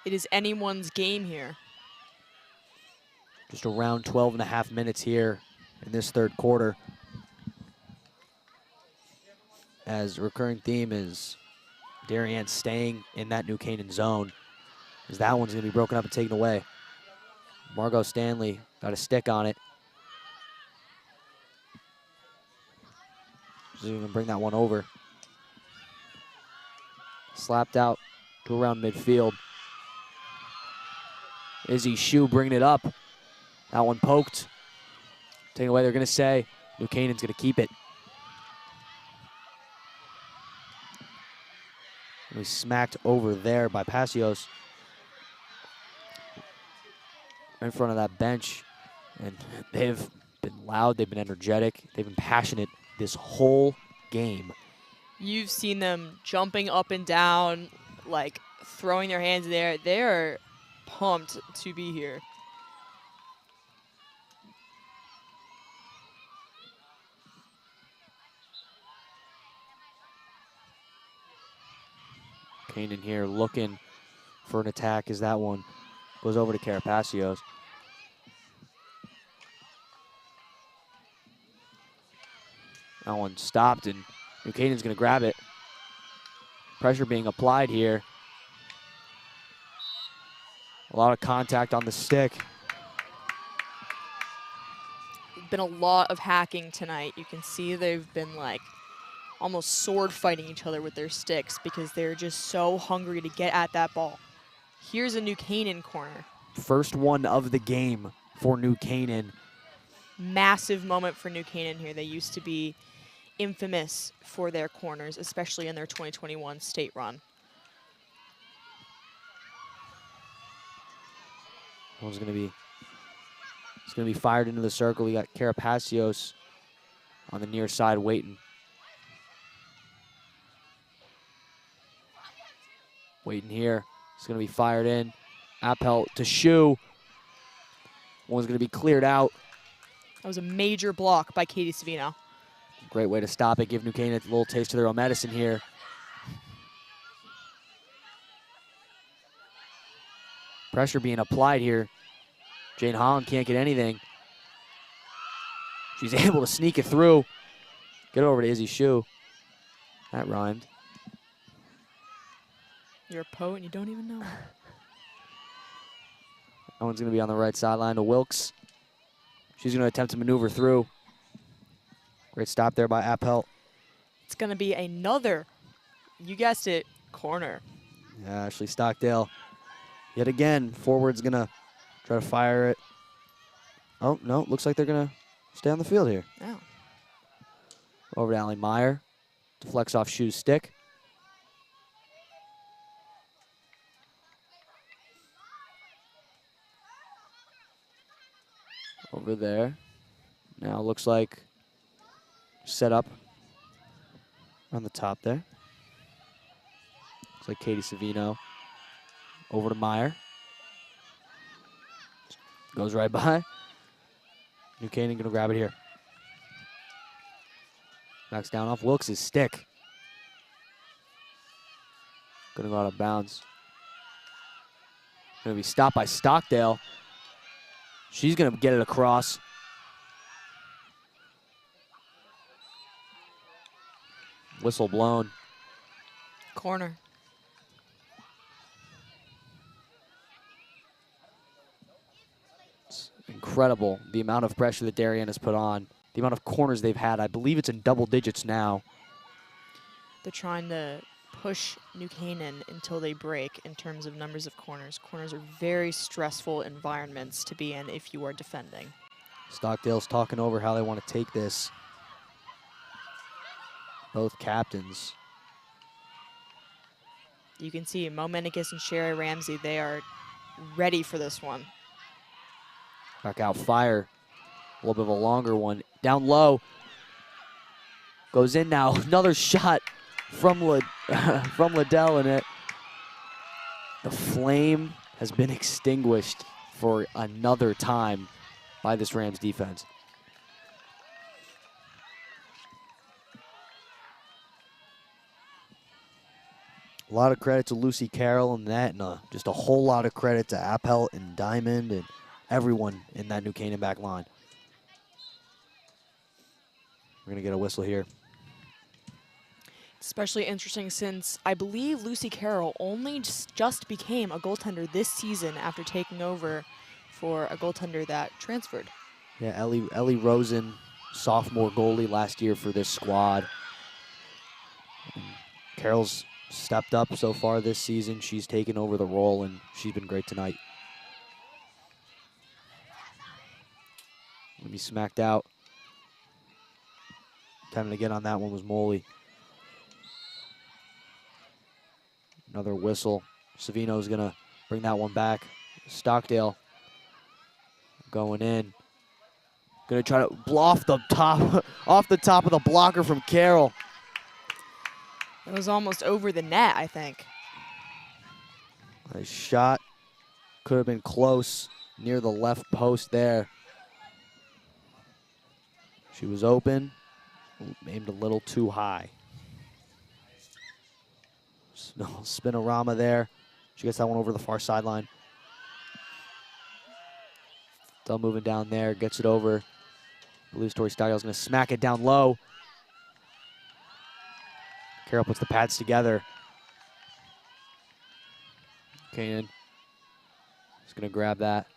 It is anyone's game here. Just around 12 and a half minutes here in this third quarter. As a recurring theme is Darien staying in that New Canaan zone. As that one's going to be broken up and taken away. Margot Stanley got a stick on it. She's going to bring that one over. Slapped out to around midfield. Izzy Shue bringing it up. That one poked. Taken away, they're going to say. New Canaan's going to keep it. And we smacked over there by Passios. In front of that bench. And they've been loud, they've been energetic, they've been passionate this whole game. You've seen them jumping up and down, like throwing their hands in the air. They're pumped to be here. Canaan here looking for an attack as that one goes over to Carapacios. That one stopped and New Canaan's going to grab it. Pressure being applied here. A lot of contact on the stick. Been a lot of hacking tonight. You can see they've been like almost sword fighting each other with their sticks because they're just so hungry to get at that ball. Here's a New Canaan corner. First one of the game for New Canaan. Massive moment for New Canaan here. They used to be infamous for their corners, especially in their 2021 state run. It's going to be fired into the circle. We got Carapacios on the near side waiting. Waiting here. It's going to be fired in. Appel to Shue. One's going to be cleared out. That was a major block by Katie Savino. Great way to stop it. Give New Canaan a little taste of their own medicine here. Pressure being applied here. Jane Holland can't get anything. She's able to sneak it through. Get over to Izzy Shue. That rhymed. You're a poet and you don't even know it. That one's going to be on the right sideline to Wilkes. She's going to attempt to maneuver through. Great stop there by Appel. It's going to be another, you guessed it, corner. Yeah, Ashley Stockdale. Yet again, forward's going to try to fire it. Oh, no, looks like they're going to stay on the field here. Oh. Over to Allie Meyer. Deflects off Shu's stick. Over there. Now looks like set up on the top there. Looks like Katie Savino over to Meyer. Goes right by. New Canaan gonna grab it here. Knocks down off Wilkes' stick. Gonna go out of bounds. Gonna be stopped by Stockdale. She's gonna get it across. Whistle blown. Corner. It's incredible the amount of pressure that Darien has put on. The amount of corners they've had. I believe it's in double digits now. They're trying to push New Canaan until they break in terms of numbers of corners. Corners are very stressful environments to be in if you are defending. Stockdale's talking over how they want to take this. Both captains. You can see Mo Menikis and Sherry Ramsey, they are ready for this one. Back out fire. A little bit of a longer one. Down low. Goes in now. Another shot from Liddell in it. The flame has been extinguished for another time by this Rams defense. A lot of credit to Lucy Carroll and that, and just a whole lot of credit to Appel and Diamond and everyone in that New Canaan back line. We're going to get a whistle here. Especially interesting since I believe Lucy Carroll only just became a goaltender this season after taking over for a goaltender that transferred. Yeah, Ellie Rosen, sophomore goalie last year for this squad. And Carroll's stepped up so far this season. She's taken over the role, and she's been great tonight. Let me smacked out. Time to get on that one was Moley. Another whistle. Savino's gonna bring that one back. Stockdale going in. Gonna try to blow off the top, off the top of the blocker from Carroll. It was almost over the net, I think. A shot could have been close near the left post there. She was open, aimed a little too high. Spinorama there. She gets that one over the far sideline. Still moving down there, gets it over. I believe Tori Stockdale's gonna smack it down low. Carroll puts the pads together. Canaan is gonna grab that.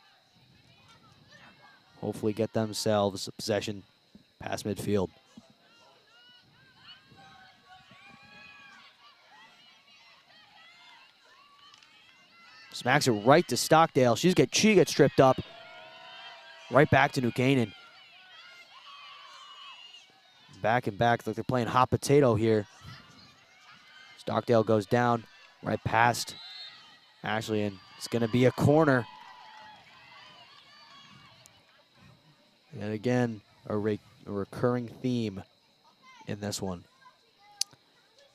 Hopefully get themselves a possession past midfield. Smacks it right to Stockdale. She gets tripped up. Right back to New Canaan. Back and back, like they're playing hot potato here. Stockdale goes down, right past Ashley, and it's gonna be a corner. And again, a recurring theme in this one.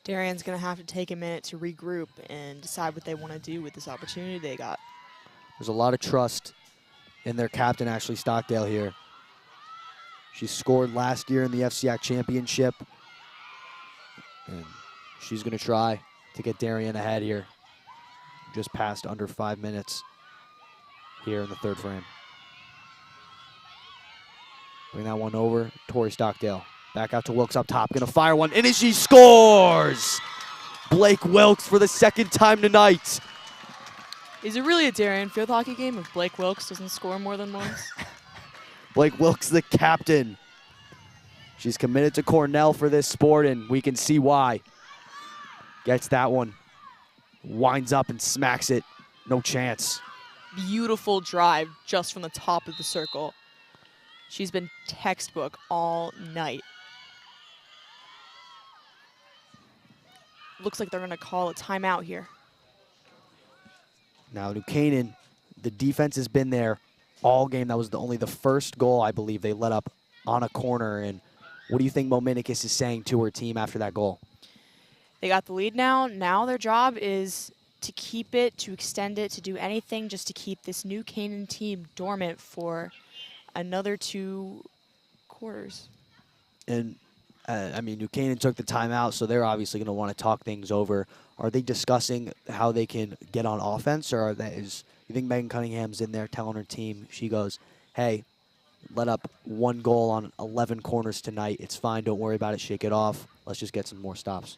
Darien's going to have to take a minute to regroup and decide what they want to do with this opportunity they got. There's a lot of trust in their captain, Ashley Stockdale, here. She scored last year in the FCIAC championship. And she's going to try to get Darien ahead here. Just past under 5 minutes here in the third frame. Bring that one over. Tori Stockdale. Back out to Wilkes up top. Gonna fire one. And she scores! Blake Wilkes for the second time tonight. Is it really a Darien field hockey game if Blake Wilkes doesn't score more than once? Blake Wilkes, the captain. She's committed to Cornell for this sport, and we can see why. Gets that one. Winds up and smacks it. No chance. Beautiful drive just from the top of the circle. She's been textbook all night. looks like they're going to call a timeout here. Now, New Canaan, the defense has been there all game. That was only the first goal, I believe, they let up on a corner. And what do you think Momenicus is saying to her team after that goal? They got the lead now. Now their job is to keep it, to extend it, to do anything just to keep this New Canaan team dormant for another 2 quarters. And, I mean, New Canaan took the timeout, so they're obviously going to want to talk things over. Are they discussing how they can get on offense, or you think Megan Cunningham's in there telling her team, she goes, hey, let up 1 goal on 11 corners tonight. It's fine. Don't worry about it. Shake it off. Let's just get some more stops.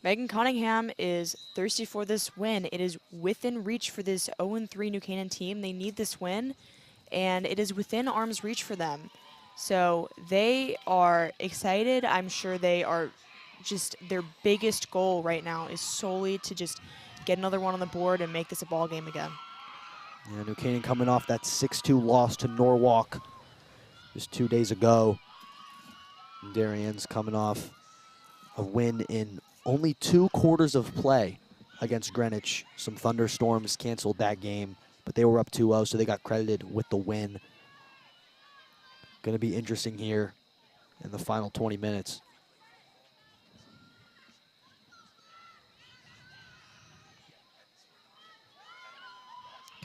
Megan Cunningham is thirsty for this win. It is within reach for this 0-3 New Canaan team. They need this win, and it is within arm's reach for them. So they are excited. I'm sure they are just, their biggest goal right now is solely to just get another one on the board and make this a ball game again. Yeah, New Canaan coming off that 6-2 loss to Norwalk just 2 days ago. Darien's coming off a win in only 2 quarters of play against Greenwich. Some thunderstorms canceled that game, but they were up 2-0, so they got credited with the win. Going to be interesting here in the final 20 minutes.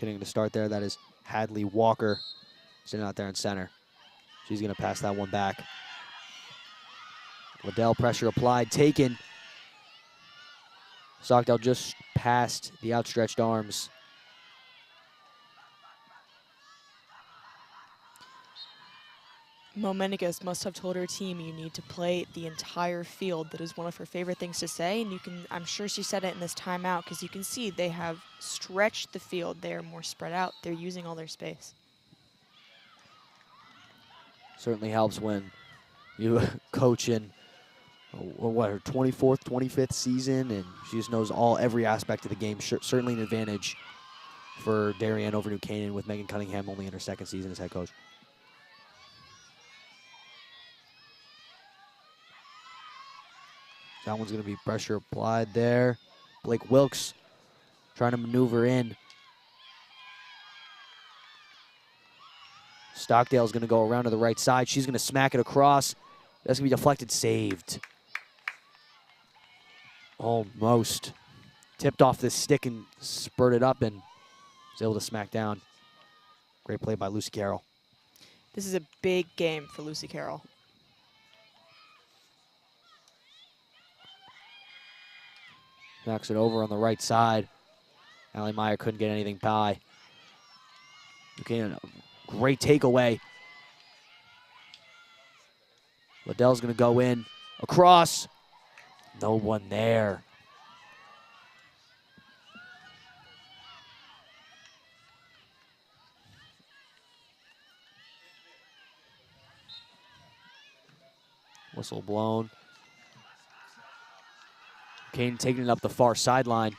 Getting to start there, that is Hadley Walker sitting out there in center. She's going to pass that one back. Liddell, pressure applied, taken. Stockdale just past the outstretched arms. Momenicus must have told her team, you need to play the entire field. That is one of her favorite things to say, and I'm sure she said it in this timeout, because you can see they have stretched the field. They are more spread out. They're using all their space. Certainly helps when you coach in her 24th, 25th season, and she just knows every aspect of the game. Certainly an advantage for Darien over New Canaan with Megan Cunningham only in her 2nd season as head coach. That one's going to be pressure applied there. Blake Wilkes trying to maneuver in. Stockdale's going to go around to the right side. She's going to smack it across. That's going to be deflected, saved. Almost. Tipped off this stick and spurted up and was able to smack down. Great play by Lucy Carroll. This is a big game for Lucy Carroll. Knocks it over on the right side. Allie Meyer couldn't get anything by. Okay, great takeaway. Liddell's going to go in. Across. No one there. Whistle blown. Kane taking it up the far sideline.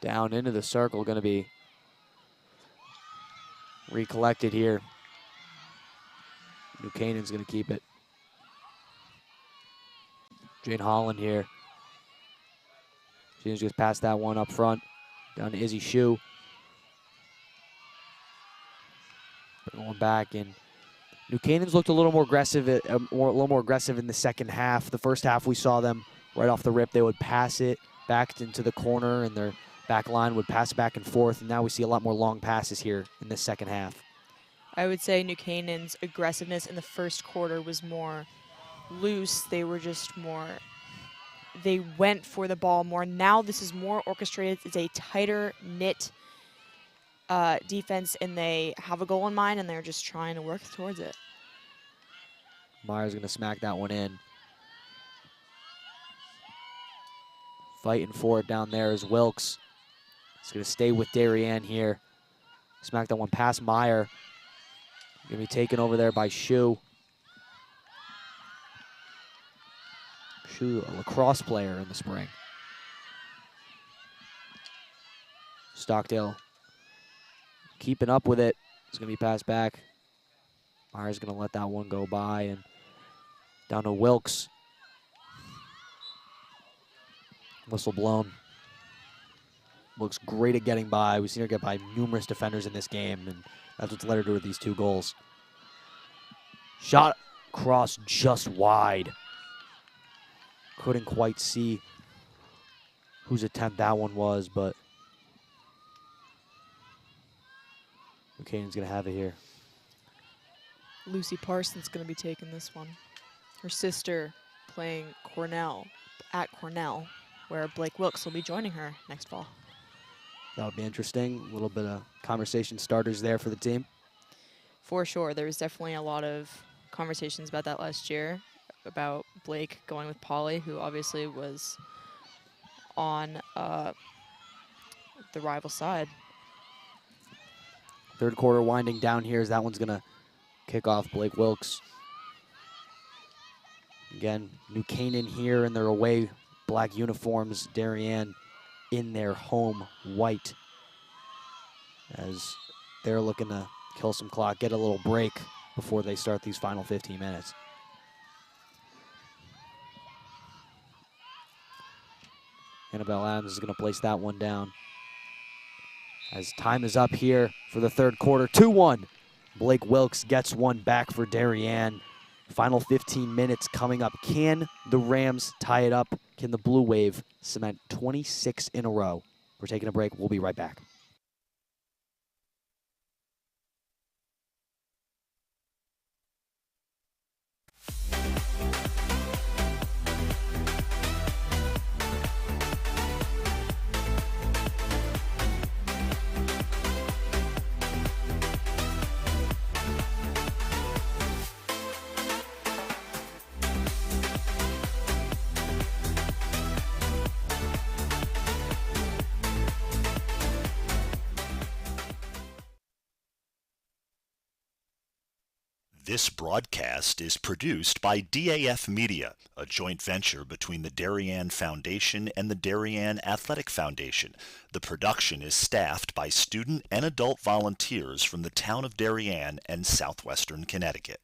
Down into the circle, going to be recollected here. New Canaan's going to keep it. Jane Holland here. She's just passed that one up front. Down to Izzy Shue. Going back, and New Canaan's looked a little more aggressive, in the second half. The first half, we saw them right off the rip. They would pass it back into the corner, and their back line would pass back and forth. And now we see a lot more long passes here in this second half. I would say New Canaan's aggressiveness in the first quarter was more loose. They were just more, they went for the ball more. Now this is more orchestrated. It's a tighter knit defense, and they have a goal in mind, and they're just trying to work towards it. Meyer's going to smack that one in. Fighting for it down there is Wilkes. It's going to stay with Darien here. Smack that one past Meyer. Going to be taken over there by Shue. Shue, a lacrosse player in the spring. Stockdale keeping up with it. It's going to be passed back. Meyer's going to let that one go by, and down to Wilkes. Whistle blown. Looks great at getting by. We've seen her get by numerous defenders in this game, and that's what's led her to these 2 goals. Shot cross just wide. Couldn't quite see whose attempt that one was, but Buchanan's going to have it here. Lucy Parsons going to be taking this one. Her sister playing at Cornell, where Blake Wilkes will be joining her next fall. That'll be interesting. A little bit of conversation starters there for the team. For sure. There was definitely a lot of conversations about that last year, about Blake going with Polly, who obviously was on the rival side. Third quarter winding down here as that one's going to kick off Blake Wilkes. Again, New Canaan here in their away black uniforms. Darien in their home white, as they're looking to kill some clock, get a little break before they start these final 15 minutes. Annabelle Adams is going to place that one down. As time is up here for the third quarter, 2-1. Blake Wilkes gets one back for Darien. Final 15 minutes coming up. Can the Rams tie it up? Can the Blue Wave cement 26 in a row? We're taking a break. We'll be right back. This broadcast is produced by DAF Media, a joint venture between the Darien Foundation and the Darien Athletic Foundation. The production is staffed by student and adult volunteers from the town of Darien and southwestern Connecticut.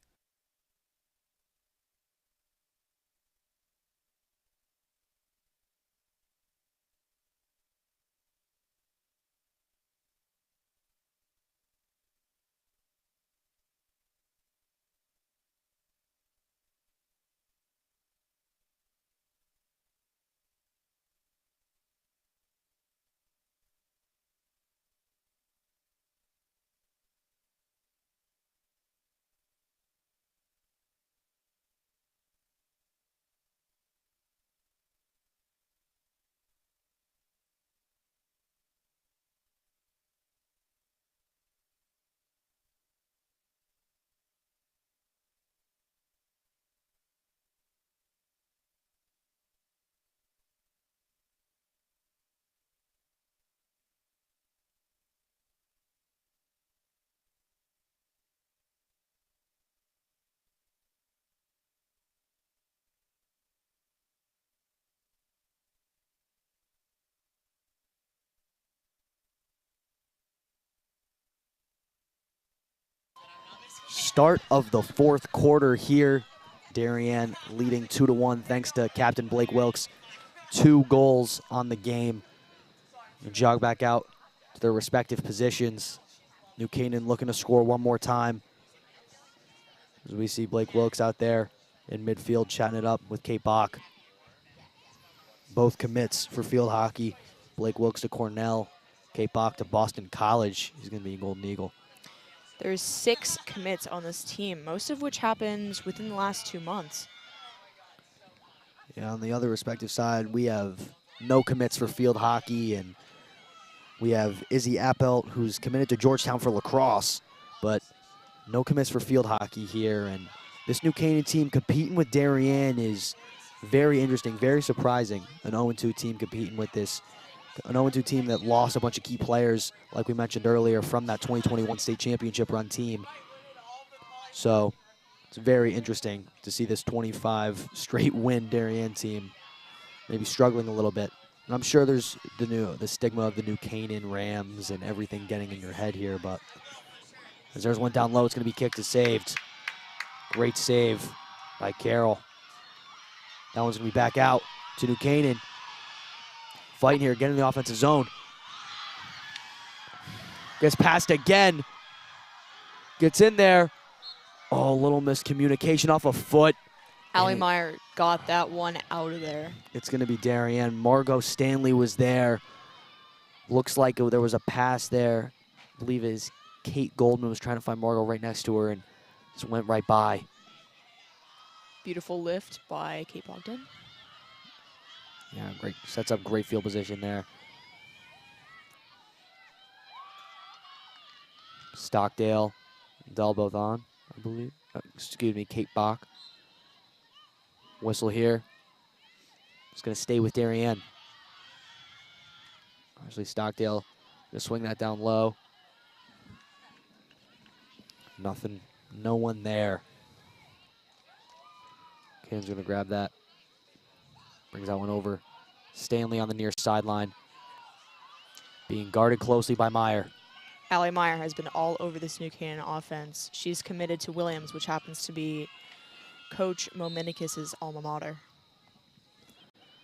Start of the fourth quarter here. Darien leading 2-1 thanks to Captain Blake Wilkes. 2 goals on the game. And jog back out to their respective positions. New Canaan looking to score one more time. As we see Blake Wilkes out there in midfield chatting it up with Kate Bach. Both commits for field hockey. Blake Wilkes to Cornell. Kate Bach to Boston College. He's going to be a Golden Eagle. There's 6 commits on this team, most of which happens within the last 2 months. Yeah, on the other respective side, we have no commits for field hockey, and we have Izzy Appelt, who's committed to Georgetown for lacrosse, but no commits for field hockey here. And this New Canaan team competing with Darien is very interesting, very surprising. An 0-2 team competing with this. An 0-2 team that lost a bunch of key players, like we mentioned earlier, from that 2021 state championship run team. So it's very interesting to see this 25 straight win Darien team maybe struggling a little bit. And I'm sure there's the stigma of the New Canaan Rams and everything getting in your head here, but as there's one down low, it's going to be kicked and saved. Great save by Carroll. That one's going to be back out to New Canaan. Fighting here, getting in the offensive zone. Gets passed again. Gets in there. Oh, a little miscommunication off a foot. Allie Meyer got that one out of there. It's going to be Darien. Margot Stanley was there. Looks like there was a pass there. I believe it is Kate Goldman was trying to find Margot right next to her and just went right by. Beautiful lift by Kate Bogdan. Yeah, great. Sets up great field position there. Stockdale, Dell both on, I believe. Excuse me, Kate Bach. Whistle here. It's going to stay with Darien. Actually, Stockdale going to swing that down low. Nothing, no one there. Cannon's going to grab that. Brings that one over. Stanley on the near sideline. Being guarded closely by Meyer. Allie Meyer has been all over this New Canaan offense. She's committed to Williams, which happens to be Coach Momenicus's alma mater.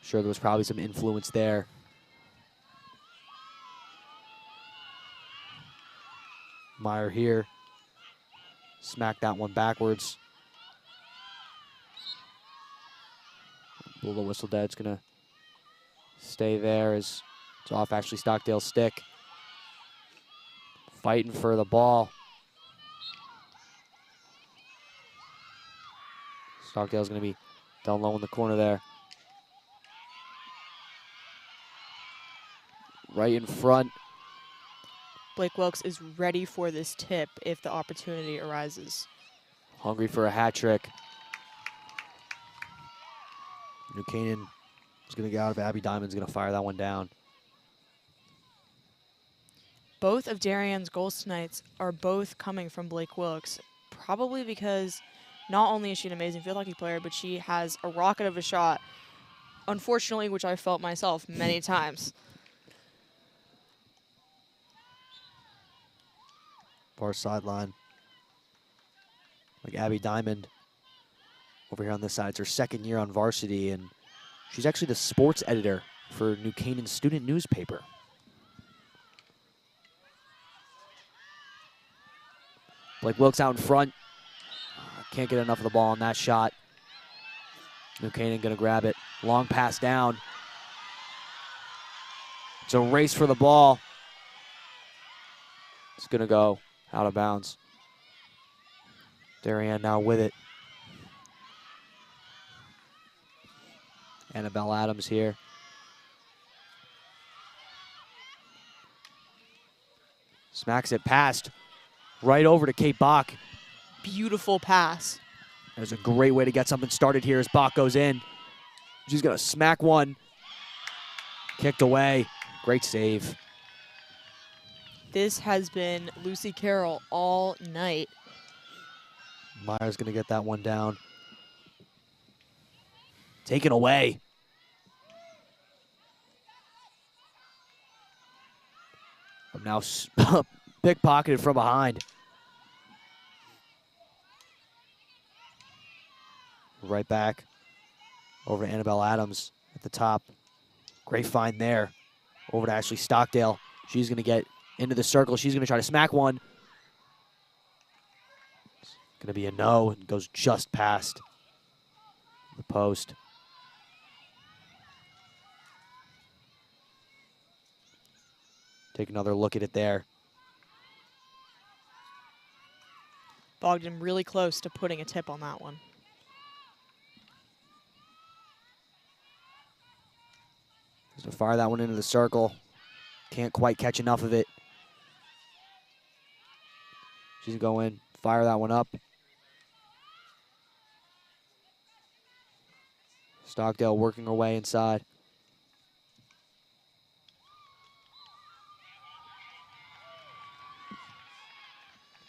Sure, there was probably some influence there. Meyer here. Smack that one backwards. Blow the whistle dead. It's going to stay there as it's off actually Stockdale's stick. Fighting for the ball. Stockdale's going to be down low in the corner there. Right in front. Blake Wilkes is ready for this tip if the opportunity arises. Hungry for a hat trick. New Canaan is going to get out of it. Abby Diamond's going to fire that one down. Both of Darien's goals tonight are both coming from Blake Wilkes, probably because not only is she an amazing field hockey player, but she has a rocket of a shot, unfortunately, which I felt myself many times. Far sideline. Like Abby Diamond over here on this side. It's her second year on varsity, and she's actually the sports editor for New Canaan's student newspaper. Blake Wilkes out in front. Can't get enough of the ball on that shot. New Canaan gonna grab it. Long pass down. It's a race for the ball. It's gonna go out of bounds. Darien now with it. Annabelle Adams here. Smacks it past. Right over to Kate Bach. Beautiful pass. There's a great way to get something started here as Bach goes in. She's going to smack one. Kicked away. Great save. This has been Lucy Carroll all night. Meyer's going to get that one down. Taken away. But now pickpocketed from behind. Right back over to Annabelle Adams at the top. Great find there. Over to Ashley Stockdale. She's going to get into the circle. She's going to try to smack one. It's going to be a no. It goes just past the post. Take another look at it there. Bogdan really close to putting a tip on that one. So fire that one into the circle. Can't quite catch enough of it. She's going to go in, fire that one up. Stockdale working her way inside.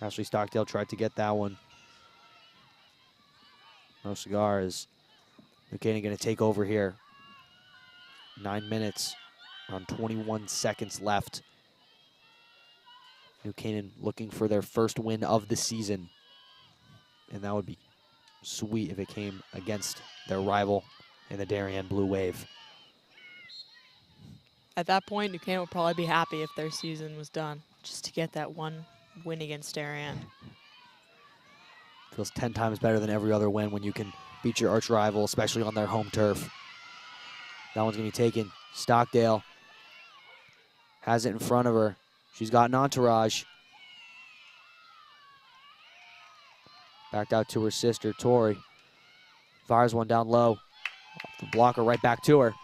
Ashley Stockdale tried to get that one. No cigar is New Canaan going to take over here. 9 minutes, around 21 seconds left. New Canaan looking for their first win of the season. And that would be sweet if it came against their rival in the Darien Blue Wave. At that point, New Canaan would probably be happy if their season was done, just to get that one win against Darien. Feels 10 times better than every other win when you can beat your arch rival, especially on their home turf. That one's going to be taken. Stockdale has it in front of her. She's got an entourage. Backed out to her sister, Tori. Fires one down low. The blocker right back to her.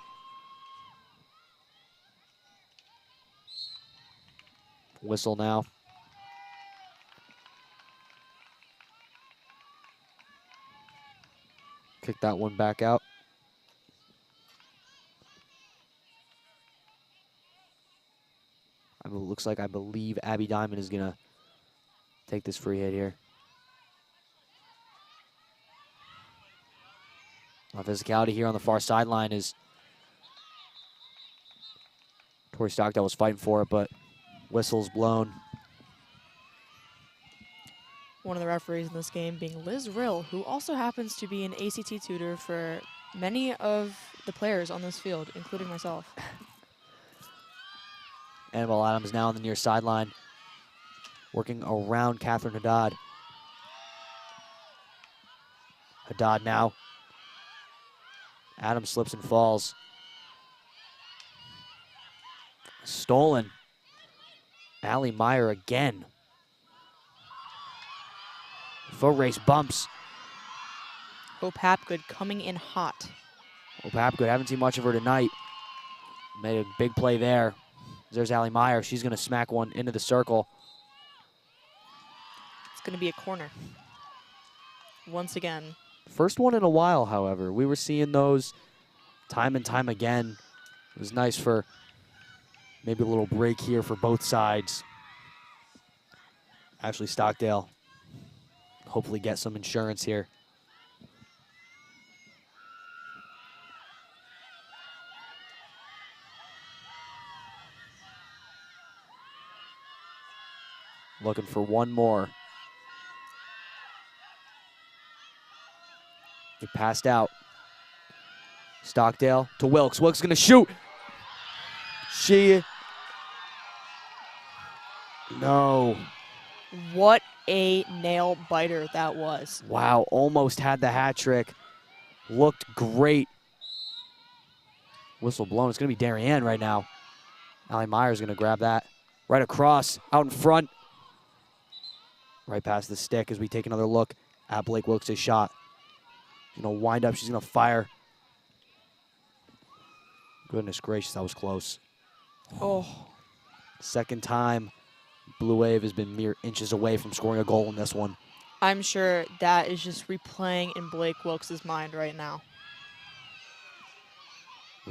Whistle now. Kick that one back out. It looks like I believe Abby Diamond is going to take this free hit here. Physicality here on the far sideline is Tori Stockdale was fighting for it, but whistle's blown. One of the referees in this game being Liz Rill, who also happens to be an ACT tutor for many of the players on this field, including myself. Annabelle Adams now on the near sideline, working around Catherine Haddad. Haddad now. Adams slips and falls. Stolen. Allie Meyer again. Foot race bumps. Hope Hapgood coming in hot. Hope Hapgood, haven't seen much of her tonight. Made a big play there. There's Allie Meyer. She's going to smack one into the circle. It's going to be a corner. Once again. First one in a while, however. We were seeing those time and time again. It was nice for maybe a little break here for both sides. Ashley Stockdale hopefully get some insurance here. Looking for one more. He passed out. Stockdale to Wilkes. Wilkes gonna shoot. No. What a nail biter that was. Wow, almost had the hat trick. Looked great. Whistle blown. It's gonna be Darien right now. Allie Meyer's gonna grab that. Right across, out in front. Right past the stick as we take another look at Blake Wilkes' shot. She's gonna wind up, she's gonna fire. Goodness gracious, that was close. Oh. Second time Blue Wave has been mere inches away from scoring a goal in this one. I'm sure that is just replaying in Blake Wilkes' mind right now.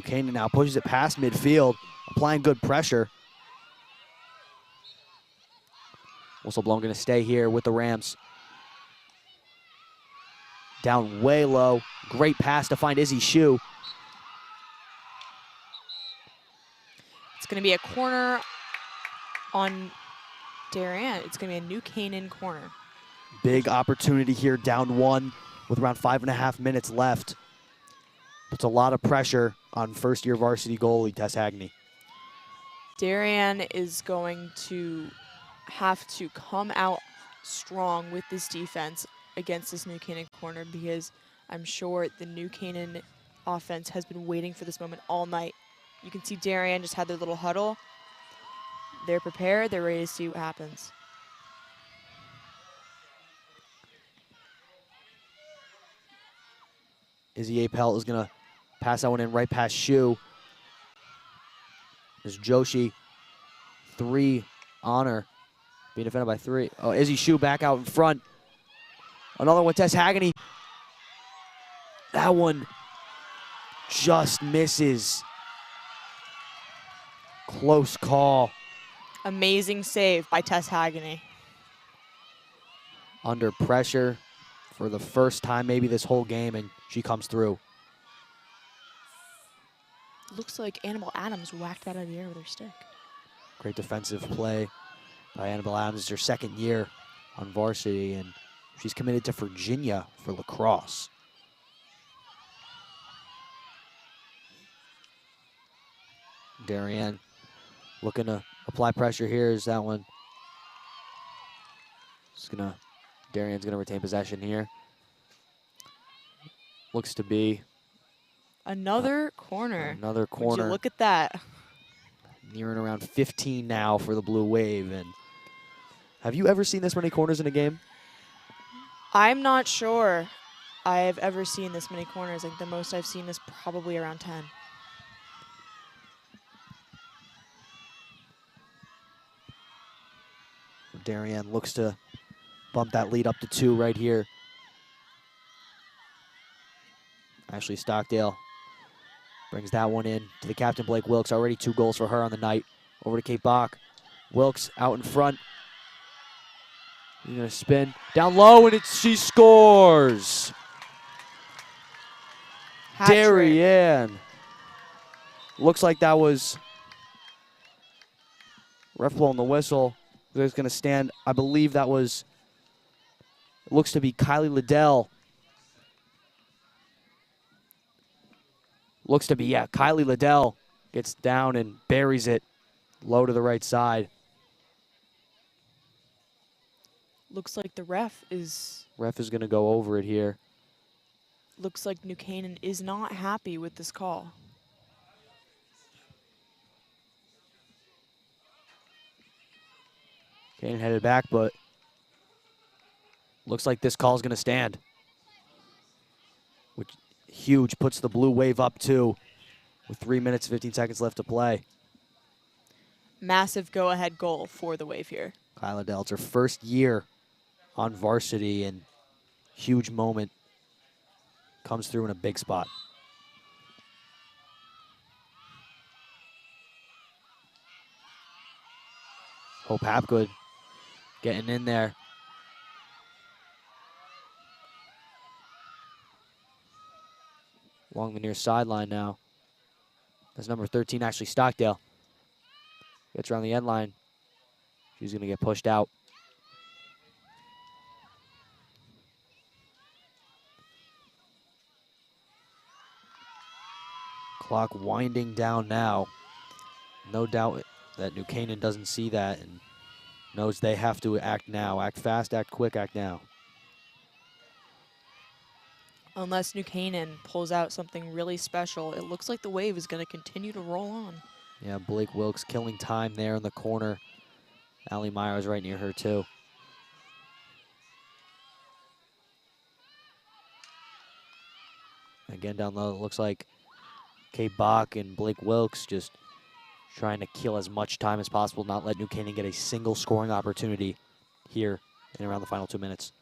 Canaan now pushes it past midfield, applying good pressure. Whistle blown, gonna stay here with the Rams. Down way low, great pass to find Izzy Shue. It's gonna be a corner on Darien. It's gonna be a New Canaan corner. Big opportunity here, down one with around 5.5 minutes left. Puts a lot of pressure on first-year varsity goalie Tess Hagney. Darien is going to have to come out strong with this defense against this New Canaan corner, because I'm sure the New Canaan offense has been waiting for this moment all night. You can see Darien just had their little huddle. They're prepared. They're ready to see what happens. Izzy Apel is going to pass that one in right past Shue. There's Joshi. 3 on her. Being defended by 3. Oh, Izzy Shue back out in front. Another one, Tess Hagney. That one just misses. Close call. Amazing save by Tess Hagney. Under pressure for the first time maybe this whole game, and she comes through. Looks like Annabelle Adams whacked that out of the air with her stick. Great defensive play by Annabelle Adams. It's her second year on varsity, and She's committed to Virginia for lacrosse. Darien looking to apply pressure here. Is that one? Darien's gonna retain possession here. Looks to be Another corner. another Would corner. you look at that? Nearing around 15 now for the Blue Wave. And have you ever seen this many corners in a game? I'm not sure I've ever seen this many corners. Like the most I've seen is probably around 10. Darien looks to bump that lead up to 2 right here. Ashley Stockdale brings that one in to the captain, Blake Wilkes. Already 2 goals for her on the night. Over to Kate Bach. Wilkes out in front. He's going to spin down low, and she scores. Darien. Looks like that was ref blowing the whistle. There's going to stand, I believe that was, it looks to be Kylie Liddell. Looks to be, yeah, Kylie Liddell gets down and buries it low to the right side. Looks like the ref is Ref is going to go over it here. looks like New Canaan is not happy with this call. Canaan headed back, but looks like this call is going to stand. Which huge, puts the Blue Wave up 2 with 3 minutes, 15 seconds left to play. Massive go-ahead goal for the Wave here. Kyla Dell, it's her first year on varsity, and huge moment. Comes through in a big spot. Hope Hapgood getting in there. Along the near sideline now. That's number 13, Ashley Stockdale. Gets around the end line. She's going to get pushed out. Clock winding down now. No doubt that New Canaan doesn't see that and knows they have to act now. Act fast, act quick, act now. Unless New Canaan pulls out something really special, it looks like the Wave is going to continue to roll on. Yeah, Blake Wilkes killing time there in the corner. Allie Myers right near her too. Again down low, it looks like Kate Bach and Blake Wilkes just trying to kill as much time as possible, not let New Canaan get a single scoring opportunity here in around the final 2 minutes.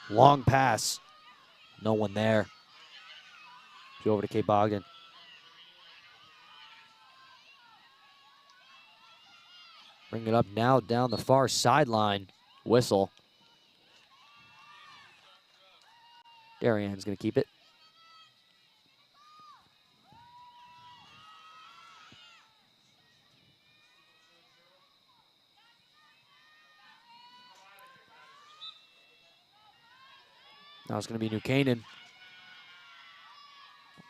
Long pass. No one there. Go over to Kate Bogdan. Bring it up now down the far sideline. Whistle. Darien's going to keep it. Now it's going to be New Canaan.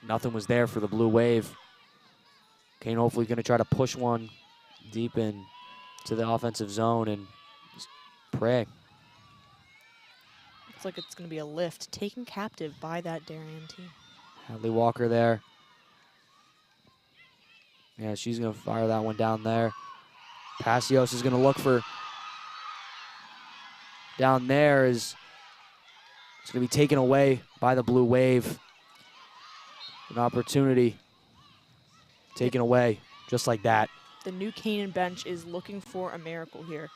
Nothing was there for the Blue Wave. Canaan hopefully going to try to push one deep in to the offensive zone and just pray. Looks like it's going to be a lift taken captive by that Darien team. Hadley Walker there. Yeah, she's going to fire that one down there. Passios is going to look for down there. It's going to be taken away by the Blue Wave. An opportunity taken away just like that. The New Canaan bench is looking for a miracle here.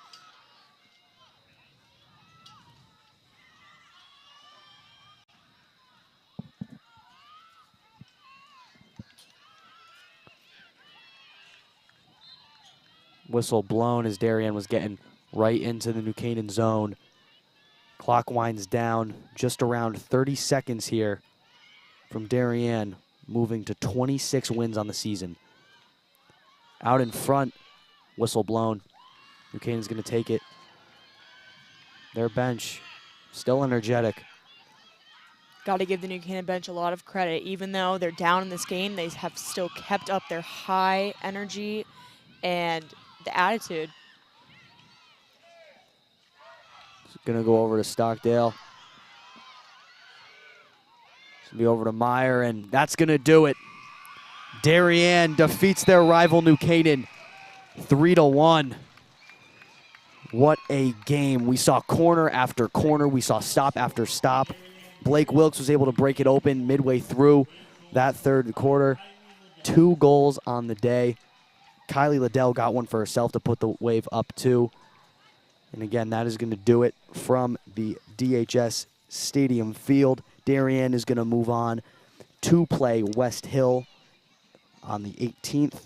Whistle blown as Darien was getting right into the New Canaan zone. Clock winds down, just around 30 seconds here from Darien, moving to 26 wins on the season. Out in front, whistle blown. New Canaan's going to take it. Their bench Still energetic. Got to give the New Canaan bench a lot of credit. Even though they're down in this game, they have still kept up their high energy and the attitude. Going to go over to Stockdale. It's going to be over to Meyer, and that's going to do it. Darien defeats their rival New Canaan 3-1. What a game. We saw corner after corner. We saw stop after stop. Blake Wilkes was able to break it open midway through that third quarter. 2 goals on the day. Kylie Liddell got one for herself to put the Wave up 2. And again, that is going to do it from the DHS Stadium Field. Darien is going to move on to play West Hill on the 18th.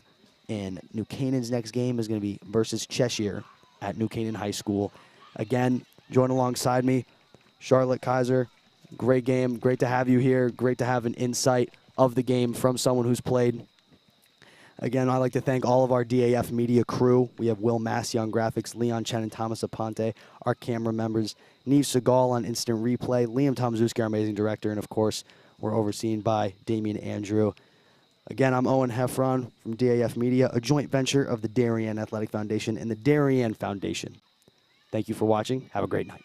And New Canaan's next game is going to be versus Cheshire at New Canaan High School. Again, join alongside me, Charlotte Kaiser. Great game. Great to have you here. Great to have an insight of the game from someone who's played. Again, I'd like to thank all of our DAF Media crew. We have Will Massey on graphics, Leon Chen and Thomas Aponte, our camera members, Neve Segal on instant replay, Liam Tomaszewski, our amazing director, and of course, we're overseen by Damian Andrew. Again, I'm Owen Heffron from DAF Media, a joint venture of the Darien Athletic Foundation and the Darien Foundation. Thank you for watching. Have a great night.